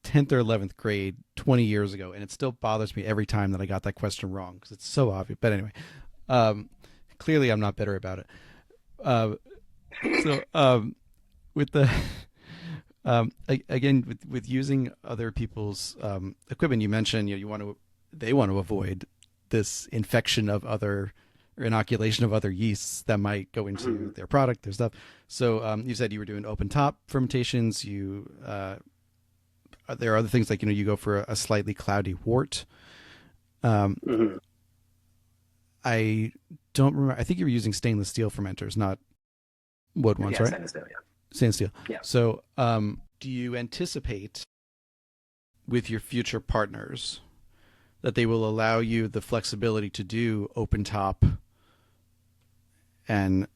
10th or 11th grade 20 years ago, and it still bothers me every time that I got that question wrong because it's so obvious. But anyway, clearly I'm not bitter about it. With the again with using other people's equipment, you mentioned they want to avoid this infection of other or inoculation of other yeasts that might go into their product, their stuff. So you said you were doing open top fermentations. There are other things like you go for a slightly cloudy wort. I don't remember. I think you were using stainless steel fermenters, not wood ones, right? Stainless steel, yeah. Stainless steel. Yeah. So, do you anticipate with your future partners that they will allow you the flexibility to do open top and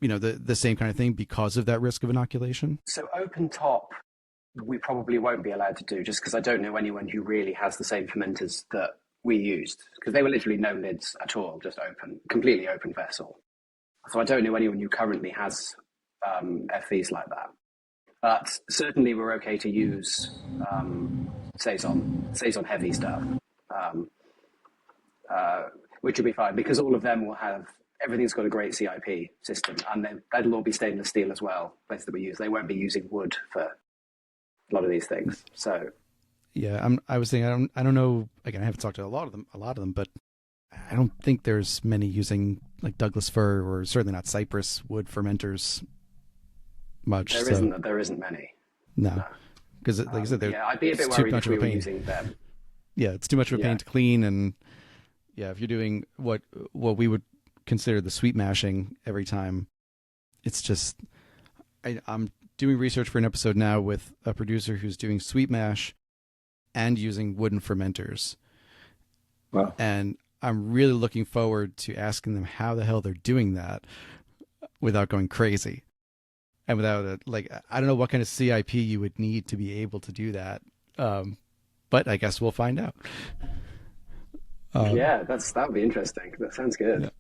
the same kind of thing because of that risk of inoculation? So open top, we probably won't be allowed to do, just because I don't know anyone who really has the same fermenters that we used, because they were literally no lids at all, just completely open vessel. So I don't know anyone who currently has FVs like that. But certainly we're okay to use Saison heavy stuff, which will be fine, because all of them will have, everything's got a great CIP system, and that'll all be stainless steel as well, places that we use. They won't be using wood for a lot of these things. So yeah, I was thinking, I don't know, again, I haven't talked to a lot of them, but I don't think there's many using like Douglas fir or certainly not cypress wood fermenters much. There isn't many. No, because like I said, I'd be a bit worried if we were using them. Yeah, it's too much of a pain to clean, and yeah, if you're doing what we would consider the sweet mashing every time, it's just I'm doing research for an episode now with a producer who's doing sweet mash and using wooden fermenters. Wow. And I'm really looking forward to asking them how the hell they're doing that without going crazy. And without I don't know what kind of CIP you would need to be able to do that. But I guess we'll find out. That would be interesting. That sounds good.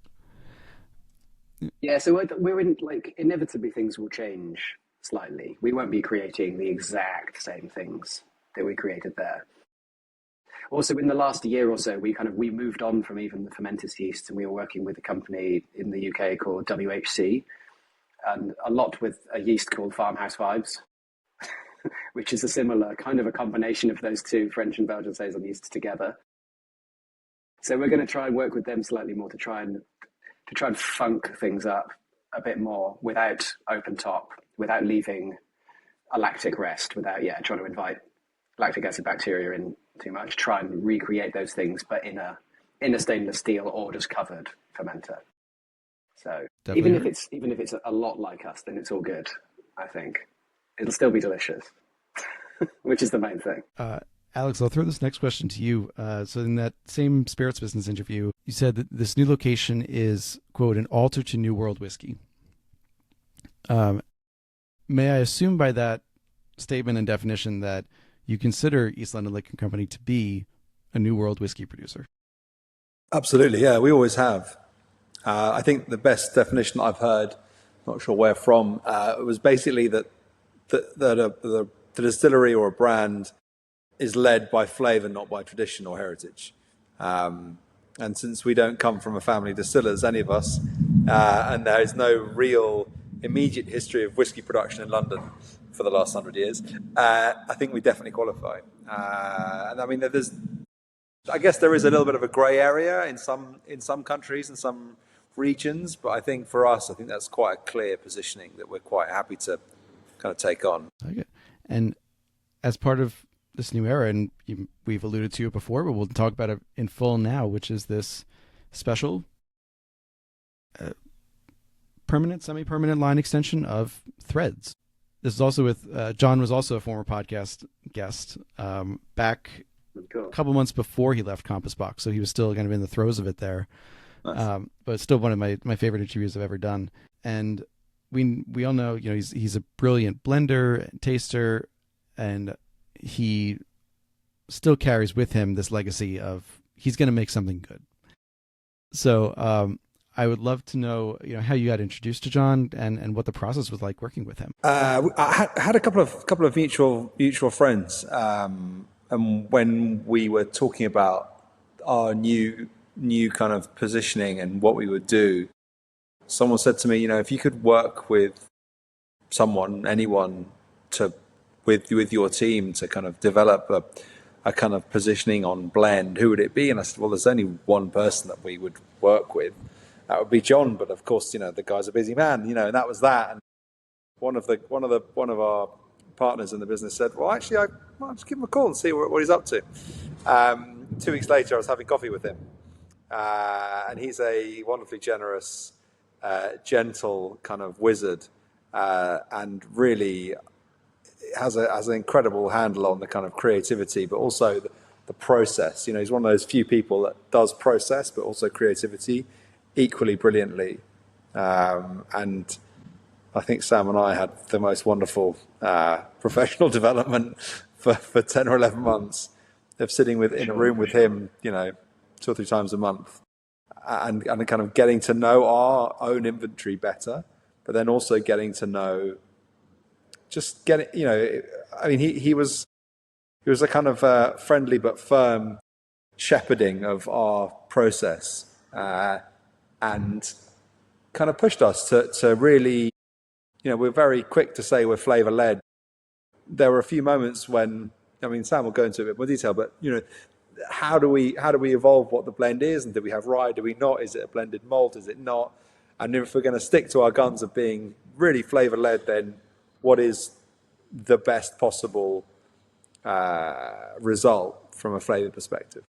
Yeah, so we're in, inevitably things will change slightly. We won't be creating the exact same things that we created there. Also, in the last year or so, we moved on from even the fermenters yeast, and we were working with a company in the UK called WHC, and a lot with a yeast called Farmhouse Vibes, which is a similar kind of a combination of those two, French and Belgian saison yeasts together. So we're going to try and work with them slightly more to try and funk things up a bit more without open top, without leaving a lactic rest, without trying to invite lactic acid bacteria in too much. Try and recreate those things, but in a stainless steel or just covered fermenter. So even if it's a lot like us, then it's all good. I think it'll still be delicious, which is the main thing. Alex, I'll throw this next question to you. So in that same Spirits Business interview, you said that this new location is, quote, an altar to New World whiskey. May I assume by that statement and definition that you consider East London Liquor Company to be a New World whiskey producer? Absolutely, yeah, we always have. I think the best definition I've heard, not sure where from, was basically that the distillery or a brand is led by flavour, not by tradition or heritage. And since we don't come from a family of distillers, any of us, and there is no real immediate history of whiskey production in London for the last 100 years, I think we definitely qualify. And I mean, I guess there is a little bit of a grey area in some countries and some regions, but I think for us, I think that's quite a clear positioning that we're quite happy to kind of take on. Okay. And as part of this new era, and we've alluded to it before, but we'll talk about it in full now, which is this special permanent, semi-permanent line extension of Threads. This is also with John was also a former podcast guest back a couple months before he left Compass Box, so he was still kind of in the throes of it there. Nice. But it's still one of my favorite interviews I've ever done. And we all know, he's a brilliant blender and taster, and he still carries with him this legacy of he's going to make something good. So I would love to know, how you got introduced to John and what the process was like working with him. I had a couple of mutual friends, and when we were talking about our new kind of positioning and what we would do, someone said to me, if you could work with anyone with your team to kind of develop a kind of positioning on blend, who would it be? And I said, well, there's only one person that we would work with. That would be John, but of course, the guy's a busy man, and that was that. And one of our partners in the business said, well, actually, I'll just give him a call and see what he's up to. 2 weeks later, I was having coffee with him, and he's a wonderfully generous, gentle kind of wizard, and really has an incredible handle on the kind of creativity, but also the process. He's one of those few people that does process, but also creativity equally brilliantly. And I think Sam and I had the most wonderful professional development for 10 or 11 months of sitting in a room with him, 2 or 3 times a month, and kind of getting to know our own inventory better, but then also getting to know, he was a kind of friendly but firm shepherding of our process, and kind of pushed us to really, we're very quick to say we're flavor led. There were a few moments when, Sam will go into a bit more detail, but how do we evolve what the blend is, and do we have rye, do we not, is it a blended malt, is it not? And if we're going to stick to our guns of being really flavor led, then what is the best possible result from a flavor perspective?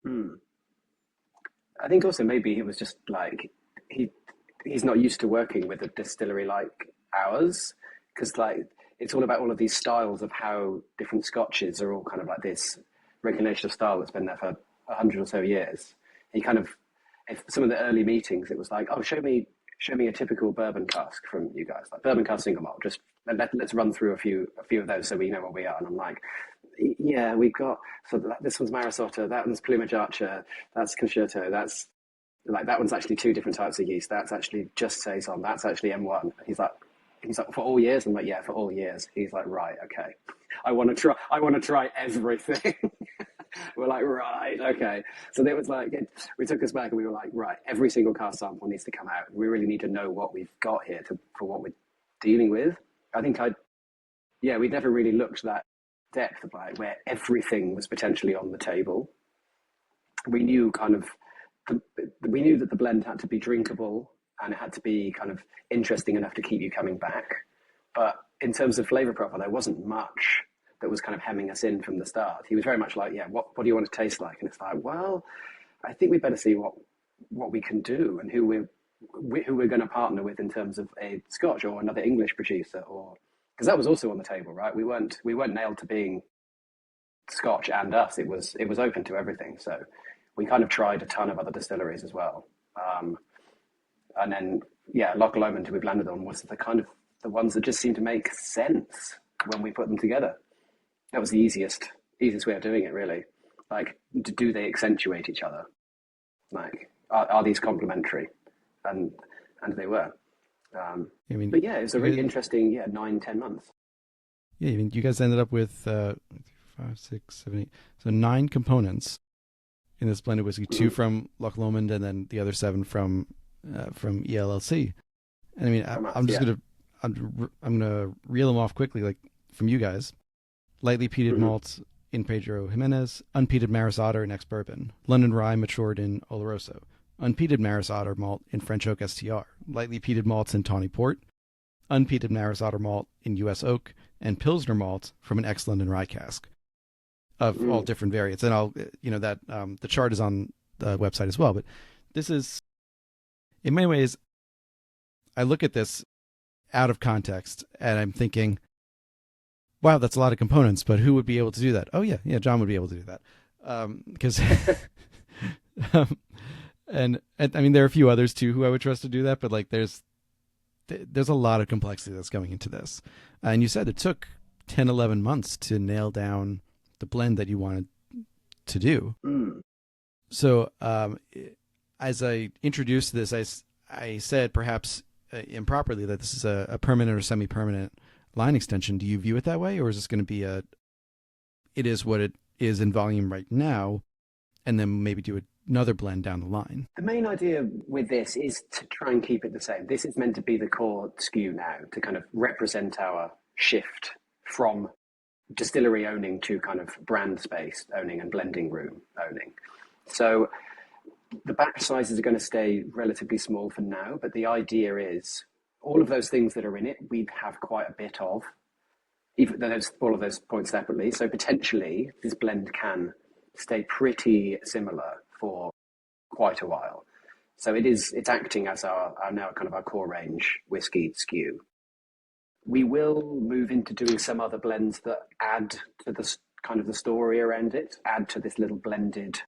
I think also maybe it was just like he's not used to working with a distillery like ours, because it's all about all of these styles of how different scotches are all kind of like this regulation of style that's been there for 100 or so years. He kind of, if some of the early meetings, it was like, oh, show me a typical bourbon cask from you guys, like bourbon cask single malt. Just let's run through a few of those so we know what we are. And I'm like, yeah, we've got, so this one's Marisotto, that one's Plumage Archer, that's Concerto, that's like, that one's actually 2 different types of yeast, that's actually just Saison, that's actually M1. He's like, for all years? I'm like, yeah, for all years. He's like, right, okay. I want to try everything. We're like, right, okay. So it was like, we took us back and we were like, right, every single cask sample needs to come out. We really need to know what we've got here for what we're dealing with. I think we never really looked that depth of like where everything was potentially on the table. We knew we knew that the blend had to be drinkable and it had to be kind of interesting enough to keep you coming back. But in terms of flavor profile, there wasn't much that was kind of hemming us in from the start. He was very much like, yeah, what do you want to taste like? And it's like, well, I think we better see what we can do and who we're going to partner with in terms of a Scotch or another English producer, or because that was also on the table, right? We weren't nailed to being Scotch and us. It was open to everything. So we kind of tried a ton of other distilleries as well. And then, Loch Lomond, who we landed on, was the ones that just seemed to make sense when we put them together. That was the easiest way of doing it, really. Like, do they accentuate each other? Like, are these complementary? And they were. But yeah, it was a really interesting 9-10 months. Yeah, I mean, you guys ended up with 5, 6, 7, 8, so 9 components in this blended whiskey. 2 from Loch Lomond, and then the other 7 from ELLC. And I mean, I'm gonna reel them off quickly, like from you guys. Lightly peated malts in Pedro Jimenez, unpeated Maris Otter in ex-bourbon, London rye matured in Oloroso, unpeated Maris Otter malt in French Oak STR, lightly peated malts in Tawny Port, unpeated Maris Otter malt in US Oak, and Pilsner malt from an ex-London rye cask of all different variants. And I'll, that the chart is on the website as well. But this is, in many ways, I look at this out of context and I'm thinking, wow, that's a lot of components, but who would be able to do that? Oh yeah, John would be able to do that. Because, and I mean, there are a few others too who I would trust to do that, but like there's a lot of complexity that's going into this. And you said it took 10, 11 months to nail down the blend that you wanted to do. So as I introduced this, I said perhaps improperly that this is a permanent or semi-permanent line extension. Do you view it that way, or is this going to be it is what it is in volume right now, and then maybe do another blend down the line? The main idea with this is to try and keep it the same. This is meant to be the core SKU now, to kind of represent our shift from distillery owning to kind of brand space owning and blending room owning. So the batch sizes are going to stay relatively small for now, but the idea is all of those things that are in it, we have quite a bit of, even though there's all of those points separately. So potentially this blend can stay pretty similar for quite a while. So it's acting as our now kind of our core range whiskey SKU. We will move into doing some other blends that add to the kind of the story around it, add to this little blended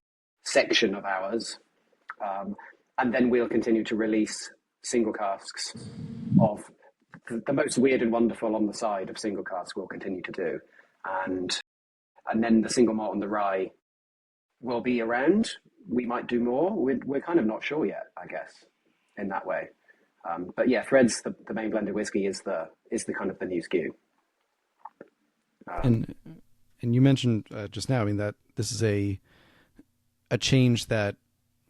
section of ours. And then we'll continue to release single casks of the most weird and wonderful on the side of single casks we'll continue to do. And then the single malt and the rye will be around. We might do more. We're kind of not sure yet, I guess, in that way. But yeah, Threads, the main blended whiskey, is the kind of the new SKU. And you mentioned just now, I mean, that this is a change that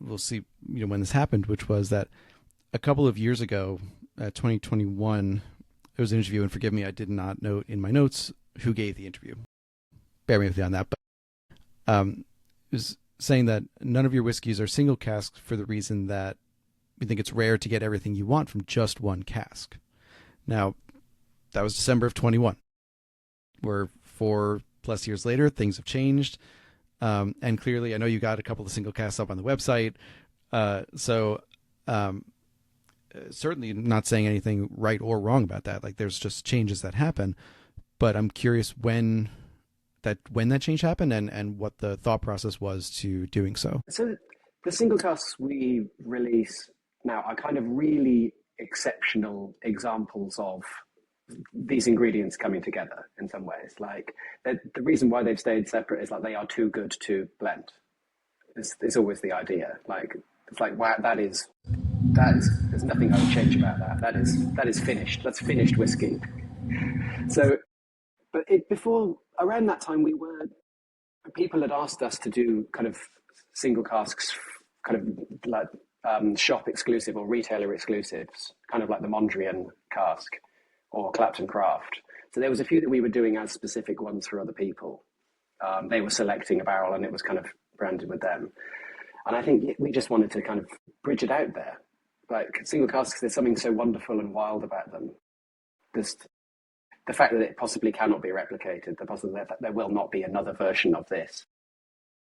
we'll see, when this happened, which was that a couple of years ago, 2021, there was an interview, and forgive me, I did not note in my notes who gave the interview. Bear with me on that. But it was saying that none of your whiskeys are single casks for the reason that we think it's rare to get everything you want from just one cask. Now, that was December of 21. We're 4+ years later, things have changed. And clearly, I know you got a couple of single casks up on the website. Certainly not saying anything right or wrong about that. Like, there's just changes that happen. But I'm curious when that change happened and what the thought process was to doing so. So the single casks we release now are kind of really exceptional examples of these ingredients coming together in some ways. Like the reason why they've stayed separate is like they are too good to blend. It's always the idea. Like it's like, wow, that is there's nothing I would change about that. That is finished. That's finished whiskey. So, but before around that time we were people had asked us to do kind of single casks, kind of like shop exclusive or retailer exclusives, kind of like the Mondrian cask or Clapton Craft. So there was a few that we were doing as specific ones for other people. They were selecting a barrel and it was kind of branded with them. And I think we just wanted to kind of bridge it out there. Like single casks, there's something so wonderful and wild about them. There's the fact that it possibly cannot be replicated, the possibility that there will not be another version of this.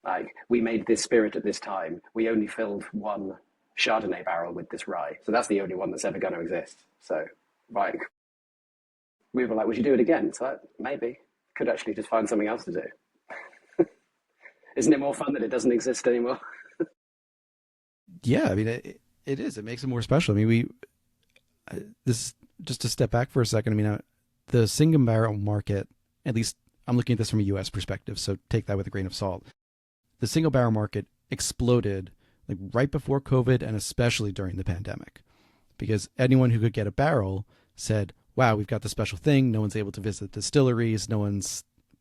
Like, we made this spirit at this time. We only filled one Chardonnay barrel with this rye. So that's the only one that's ever going to exist. So, like, we were like, would you do it again? So maybe. Could actually just find something else to do. Isn't it more fun that it doesn't exist anymore? Yeah, I mean, it is. It makes it more special. I mean, this, just to step back for a second, I mean, the single barrel market, at least I'm looking at this from a U.S. perspective, so take that with a grain of salt. The single barrel market exploded like right before COVID and especially during the pandemic, because anyone who could get a barrel said, wow, we've got this special thing. No one's able to visit distilleries.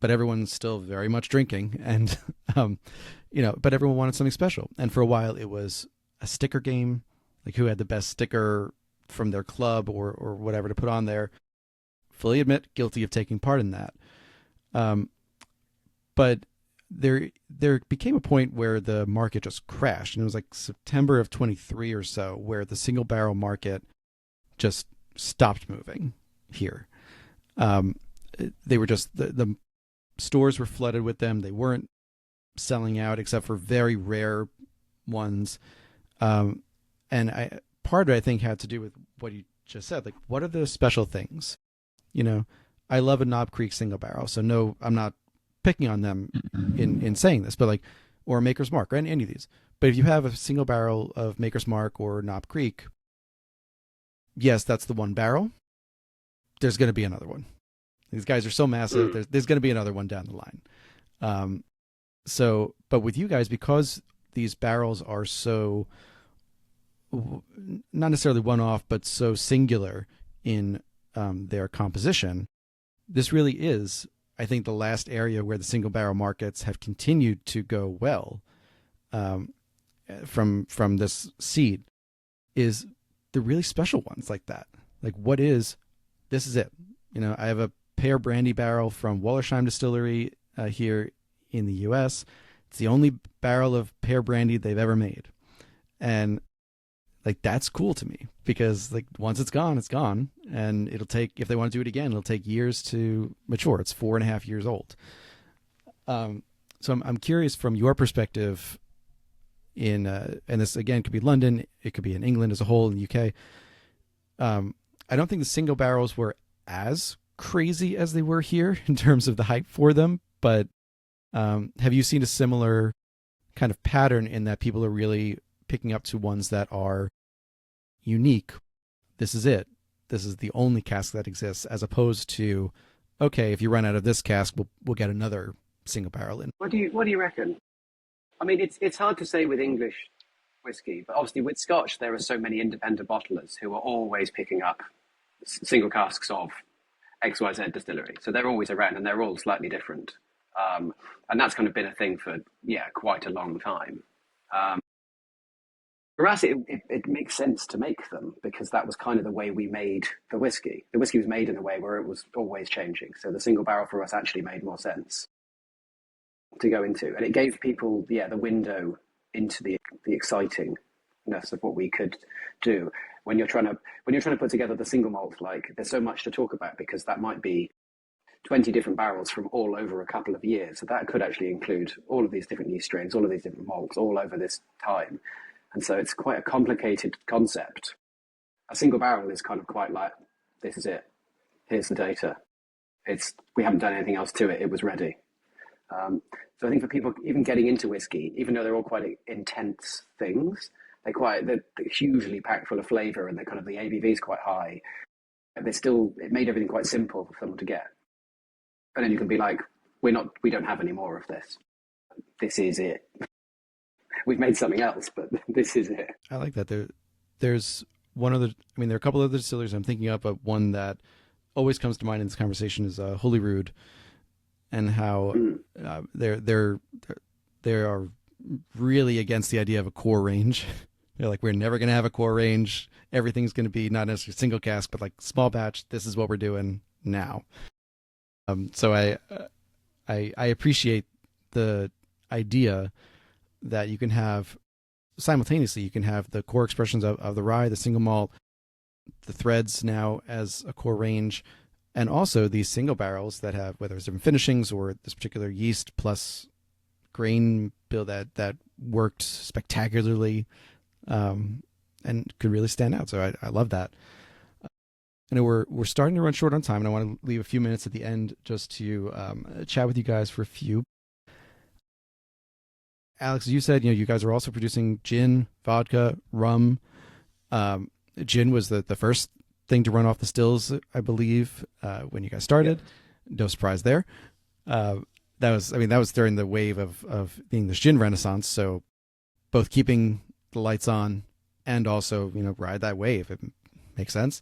But everyone's still very much drinking. And, but everyone wanted something special. And for a while it was a sticker game, like who had the best sticker from their club or whatever to put on there. Fully admit, guilty of taking part in that. But there became a point where the market just crashed. And it was like September of 23 or so, where the single barrel market just stopped moving here. They were just, the stores were flooded with them. They weren't selling out except for very rare ones. And part of it, I think, had to do with what you just said. Like, what are the special things? I love a Knob Creek single barrel. So no, I'm not picking on them in saying this, but or Maker's Mark or any of these. But if you have a single barrel of Maker's Mark or Knob Creek, yes, that's the one barrel. There's going to be another one. These guys are so massive. There's going to be another one down the line. But with you guys, because these barrels are so, not necessarily one-off, but so singular in their composition, this really is, I think, the last area where the single barrel markets have continued to go well from this seed is the really special ones like that. Like, this is it. I have a pear brandy barrel from Wallersheim Distillery here in the U.S. It's the only barrel of pear brandy they've ever made. And that's cool to me, because once it's gone, it's gone. And it'll take, if they want to do it again, it'll take years to mature. It's 4.5 years old. So I'm curious from your perspective and this again could be London, it could be in England as a whole, in the UK. I don't think the single barrels were as crazy as they were here in terms of the hype for them, but have you seen a similar kind of pattern in that people are really picking up to ones that are unique? This is it. This is the only cask that exists, as opposed to, okay, if you run out of this cask, we'll get another single barrel in. What do you reckon? I mean, it's hard to say with English whiskey, but obviously with Scotch, there are so many independent bottlers who are always picking up single casks of XYZ distillery. So they're always around and they're all slightly different. And that's kind of been a thing for, quite a long time. For us, it makes sense to make them, because that was kind of the way we made the whiskey. The whiskey was made in a way where it was always changing. So the single barrel for us actually made more sense to go into. And it gave people, the window into the excitingness of what we could do. When you're trying to put together the single malt, there's so much to talk about, because that might be 20 different barrels from all over a couple of years. So that could actually include all of these different yeast strains, all of these different malts, all over this time. And so it's quite a complicated concept. A single barrel is kind of quite like, this is it. Here's the data. We haven't done anything else to it. It was ready. So I think for people even getting into whiskey, even though they're all quite intense things, they're hugely packed full of flavour, and the ABV is quite high. It made everything quite simple for someone to get. And then you can be like, we don't have any more of this. This is it. We've made something else, but this is it. I like that. There's one other, there are a couple other distilleries I'm thinking of, but one that always comes to mind in this conversation is Holyrood. and how they are really against the idea of a core range. They're like, we're never going to have a core range. Everything's going to be not necessarily single cask, but like small batch. This is what we're doing now. So I appreciate the idea that you can have simultaneously, you can have the core expressions of the rye, the single malt, the threads now as a core range, and also these single barrels that have, whether it's different finishings or this particular yeast plus grain bill that worked spectacularly, and could really stand out. So I love that. I know we're starting to run short on time, and I want to leave a few minutes at the end just to chat with you guys for a few. Alex, you said you guys are also producing gin, vodka, rum. Gin was the first thing to run off the stills, I believe, when you guys started. Yep. No surprise there. That was during the wave of being this gin renaissance. So both keeping the lights on and also ride that wave. It makes sense.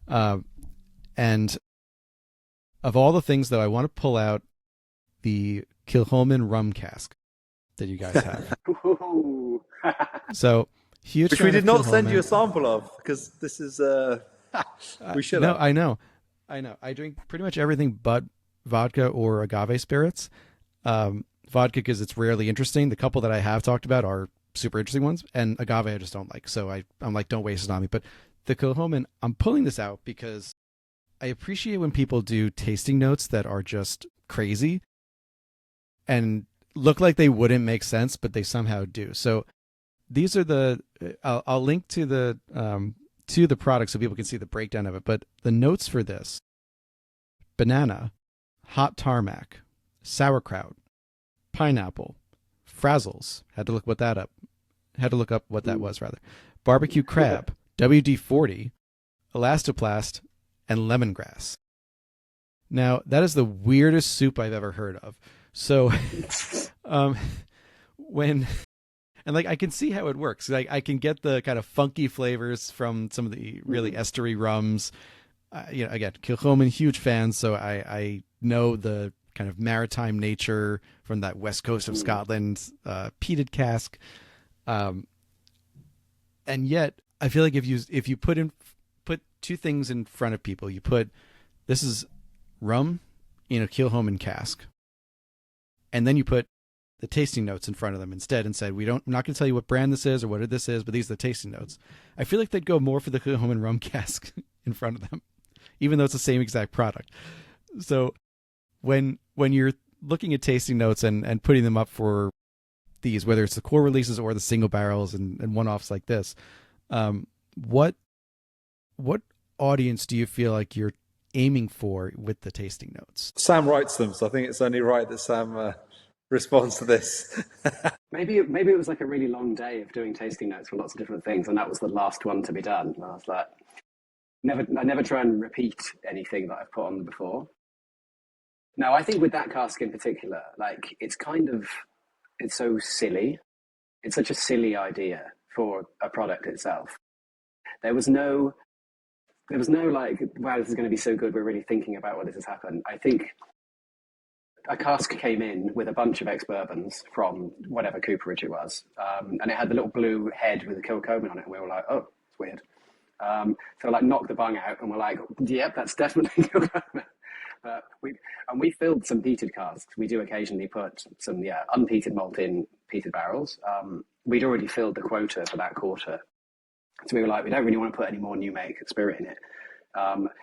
And of all the things, though, I want to pull out the Kilchoman rum cask that you guys have. So huge. Which we did not send you a sample of, because this is we should have. No, I know. I drink pretty much everything but vodka or agave spirits. Vodka because it's rarely interesting. The couple that I have talked about are super interesting ones, and agave I just don't like. So I'm like, don't waste it on me. But the Kilchoman, I'm pulling this out because I appreciate when people do tasting notes that are just crazy and look like they wouldn't make sense, but they somehow do. So these are I'll link to the product so people can see the breakdown of it. But the notes for this: banana, hot tarmac, sauerkraut, pineapple, frazzles. Had to look up what that was rather. Barbecue crab, WD-40, elastoplast, and lemongrass. Now, that is the weirdest soup I've ever heard of. So, I can see how it works. Like, I can get the kind of funky flavors from some of the really estery rums. Again, Kilchoman, huge fan, so I know the kind of maritime nature from that west coast of Scotland, peated cask. And yet, I feel like if you put two things in front of people, this is rum in a Kilchoman cask, and then you put the tasting notes in front of them instead and said, I'm not going to tell you what brand this is or what this is, but these are the tasting notes. I feel like they'd go more for the Kilchoman rum cask in front of them, even though it's the same exact product. So when you're looking at tasting notes and putting them up for these, whether it's the core releases or the single barrels and one-offs like this, what audience do you feel like you're aiming for with the tasting notes? Sam writes them, so I think it's only right that Sam responds to this. Maybe it was like a really long day of doing tasting notes for lots of different things, and that was the last one to be done. And I was like, I never try and repeat anything that I've put on before. No, I think with that cask in particular, like it's so silly. It's such a silly idea for a product itself. There was no like, wow, this is going to be so good. We're really thinking about what this has happened. I think a cask came in with a bunch of ex-bourbons from whatever cooperage it was. And it had the little blue head with the Kilchoman on it. And we were like, oh, it's weird. So like knocked the bung out and we're like, yep, that's definitely Kilchoman. But we filled some peated casks. We do occasionally put some unpeated malt in peated barrels. We'd already filled the quota for that quarter. So we were like, we don't really want to put any more new make spirit in it.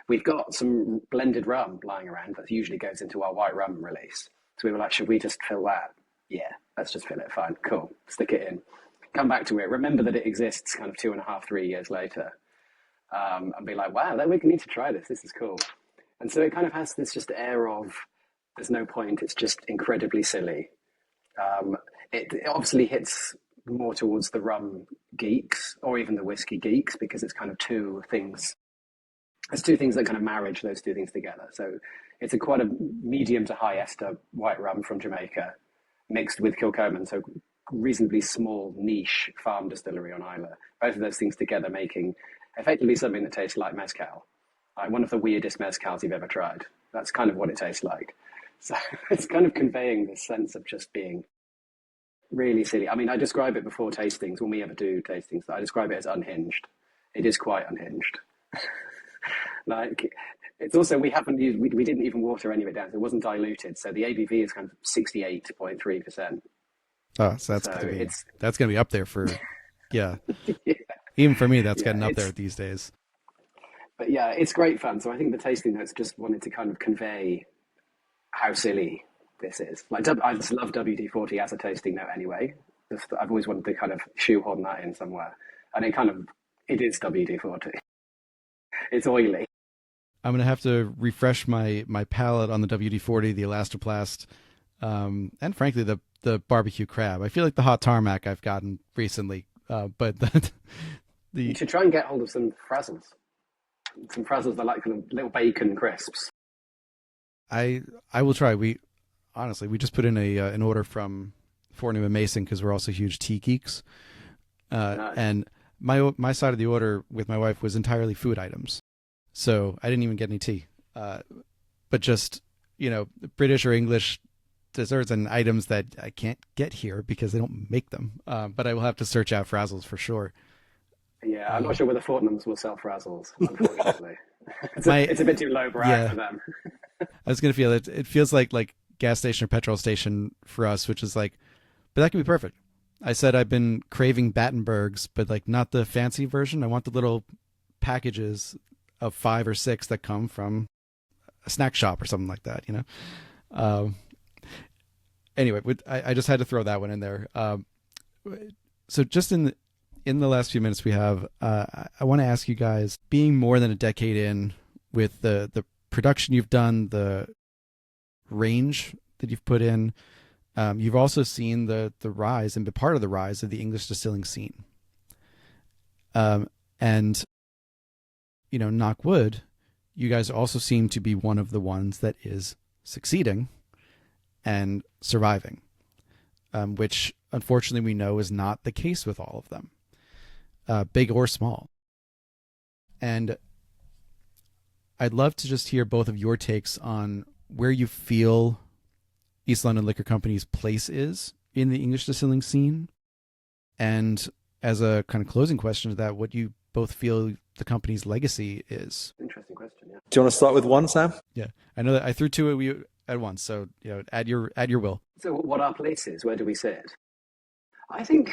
We've got some blended rum lying around that usually goes into our white rum release. So we were like, should we just fill that? Yeah, let's just fill it. Fine, cool. Stick it in. Come back to it. Remember that it exists kind of 2.5, 3 years later. And be like, wow, we need to try this. This is cool. And so it kind of has this just air of, there's no point. It's just incredibly silly. It obviously hits more towards the rum geeks or even the whiskey geeks because it's kind of two things. There's two things that kind of marriage those two things together. So it's quite a medium to high ester white rum from Jamaica mixed with Kilchoman. So reasonably small niche farm distillery on Isla. Both of those things together making effectively something that tastes like mezcal. Like one of the weirdest mezcals you've ever tried. That's kind of what it tastes like. So it's kind of conveying this sense of just being really silly. I mean, I describe it before tastings, when we ever do tastings, I describe it as unhinged. It is quite unhinged. Like, it's also, we didn't even water any of it down. It wasn't diluted. So the ABV is kind of 68.3%. Oh, so that's gonna be up there for, yeah. Yeah. Even for me, that's getting up there these days. But yeah, it's great fun. So I think the tasting notes just wanted to kind of convey how silly this is. Like, I just love WD-40 as a tasting note anyway. I've always wanted to kind of shoehorn that in somewhere. And it is WD-40. It's oily. I'm going to have to refresh my palate on the WD-40, the Elastoplast, and frankly, the barbecue crab. I feel like the hot tarmac I've gotten recently, but you should try and get hold of some Frazzles. Some Frazzles that are like kind of little bacon crisps. I will try. We just put in an order from Fortnum and Mason because we're also huge tea geeks, nice. And my side of the order with my wife was entirely food items. So I didn't even get any tea, but just, British or English desserts and items that I can't get here because they don't make them. But I will have to search out Frazzles for sure. Yeah, I'm not sure whether Fortnums will sell Frazzles, unfortunately. It's a bit too lowbrow for them. I was going to feel it. It feels like gas station or petrol station for us, which is like, but that could be perfect. I said I've been craving Battenbergs, but like not the fancy version. I want the little packages of 5 or 6 that come from a snack shop or something like that, Anyway, I just had to throw that one in there. So just in the last few minutes we have, I want to ask you guys, being more than a decade in with the production you've done, the range that you've put in, you've also seen the rise and been part of the rise of the English distilling scene. And knock wood, you guys also seem to be one of the ones that is succeeding and surviving, which unfortunately we know is not the case with all of them, big or small. And I'd love to just hear both of your takes on where you feel East London Liquor Company's place is in the English distilling scene. And as a kind of closing question to that, what you both feel the company's legacy is. Interesting question, yeah. Do you want to start with one, Sam? Yeah. I know that I threw 2 at you at once, so add your will. So what our place is, where do we sit? I think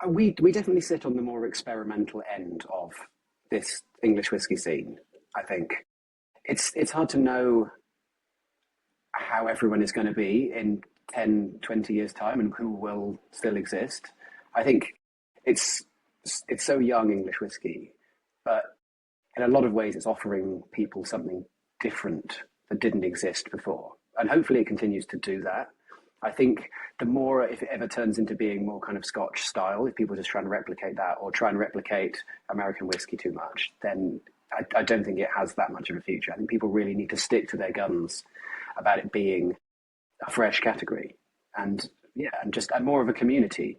we definitely sit on the more experimental end of this English whiskey scene. I think it's hard to know how everyone is going to be in 10, 20 years' time and who will still exist. I think it's so young, English whiskey, but in a lot of ways it's offering people something different that didn't exist before. And hopefully it continues to do that. I think the more, if it ever turns into being more kind of Scotch style, if people just try and replicate that or try and replicate American whiskey too much, then I don't think it has that much of a future. I think people really need to stick to their guns about it being a fresh category and more of a community.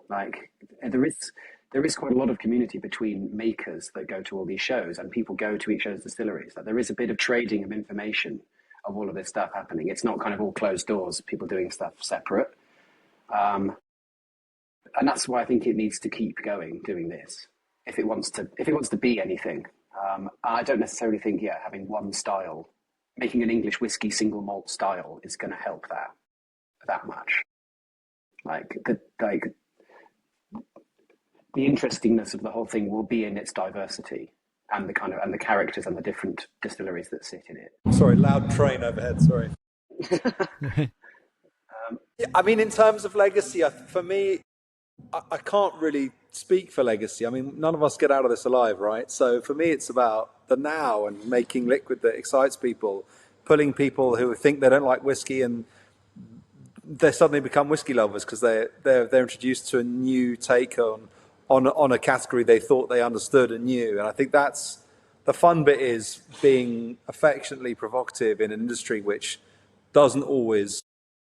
Like there is quite a lot of community between makers that go to all these shows, and people go to each other's distilleries. Like there is a bit of trading of information of all of this stuff happening. It's not kind of all closed doors, people doing stuff separate. And that's why I think it needs to keep going, doing this, if it wants to be anything. I don't necessarily think, having one style, making an English whiskey single malt style is going to help that much. The interestingness of the whole thing will be in its diversity and the characters and the different distilleries that sit in it. Sorry, loud train overhead. Sorry. I mean, in terms of legacy, for me, I can't really speak for legacy. I mean, none of us get out of this alive, right? So for me, it's about the now and making liquid that excites people, pulling people who think they don't like whiskey and they suddenly become whiskey lovers because they're introduced to a new take on a category they thought they understood and knew. And I think that's the fun bit, is being affectionately provocative in an industry which doesn't always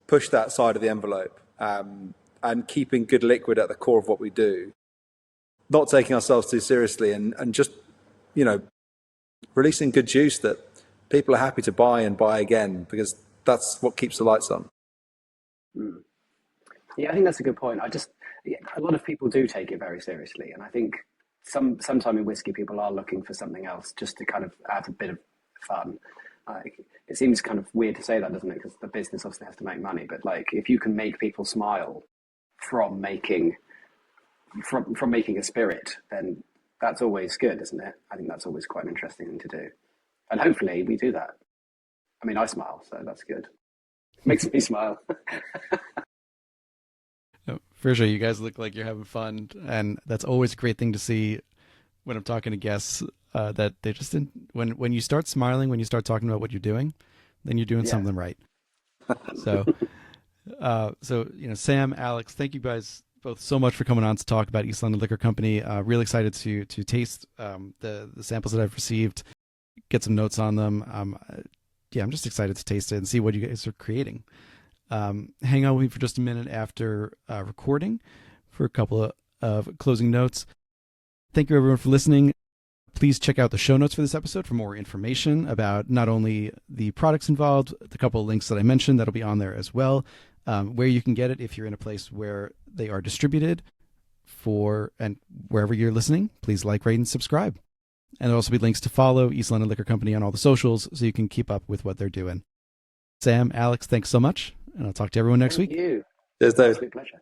push that side of the envelope, and keeping good liquid at the core of what we do, not taking ourselves too seriously, and just, releasing good juice that people are happy to buy and buy again because that's what keeps the lights on. Mm. Yeah, I think that's a good point. A lot of people do take it very seriously, and I think sometime in whiskey, people are looking for something else just to kind of add a bit of fun. It seems kind of weird to say that, doesn't it? Because the business obviously has to make money, but like if you can make people smile from making a spirit, then that's always good, isn't it? I think that's always quite an interesting thing to do, and hopefully we do that. I mean, I smile, so that's good. Makes me smile. No, for sure, you guys look like you're having fun, and that's always a great thing to see when I'm talking to guests. That they just when you start smiling, when you start talking about what you're doing, then you're doing something right. So, Sam, Alex, thank you guys both so much for coming on to talk about East London Liquor Company. Really excited to taste the samples that I've received, get some notes on them. I'm just excited to taste it and see what you guys are creating. Hang out with me for just a minute after recording for a couple of closing notes. Thank you everyone for listening. Please check out the show notes for this episode for more information about not only the products involved, the couple of links that I mentioned that'll be on there as well, where you can get it if you're in a place where they are distributed and wherever you're listening, please like, rate, and subscribe. And there'll also be links to follow East London Liquor Company on all the socials so you can keep up with what they're doing. Sam, Alex, thanks so much. And I'll talk to everyone next week. Thank you. Cheers, Dave. It's a pleasure.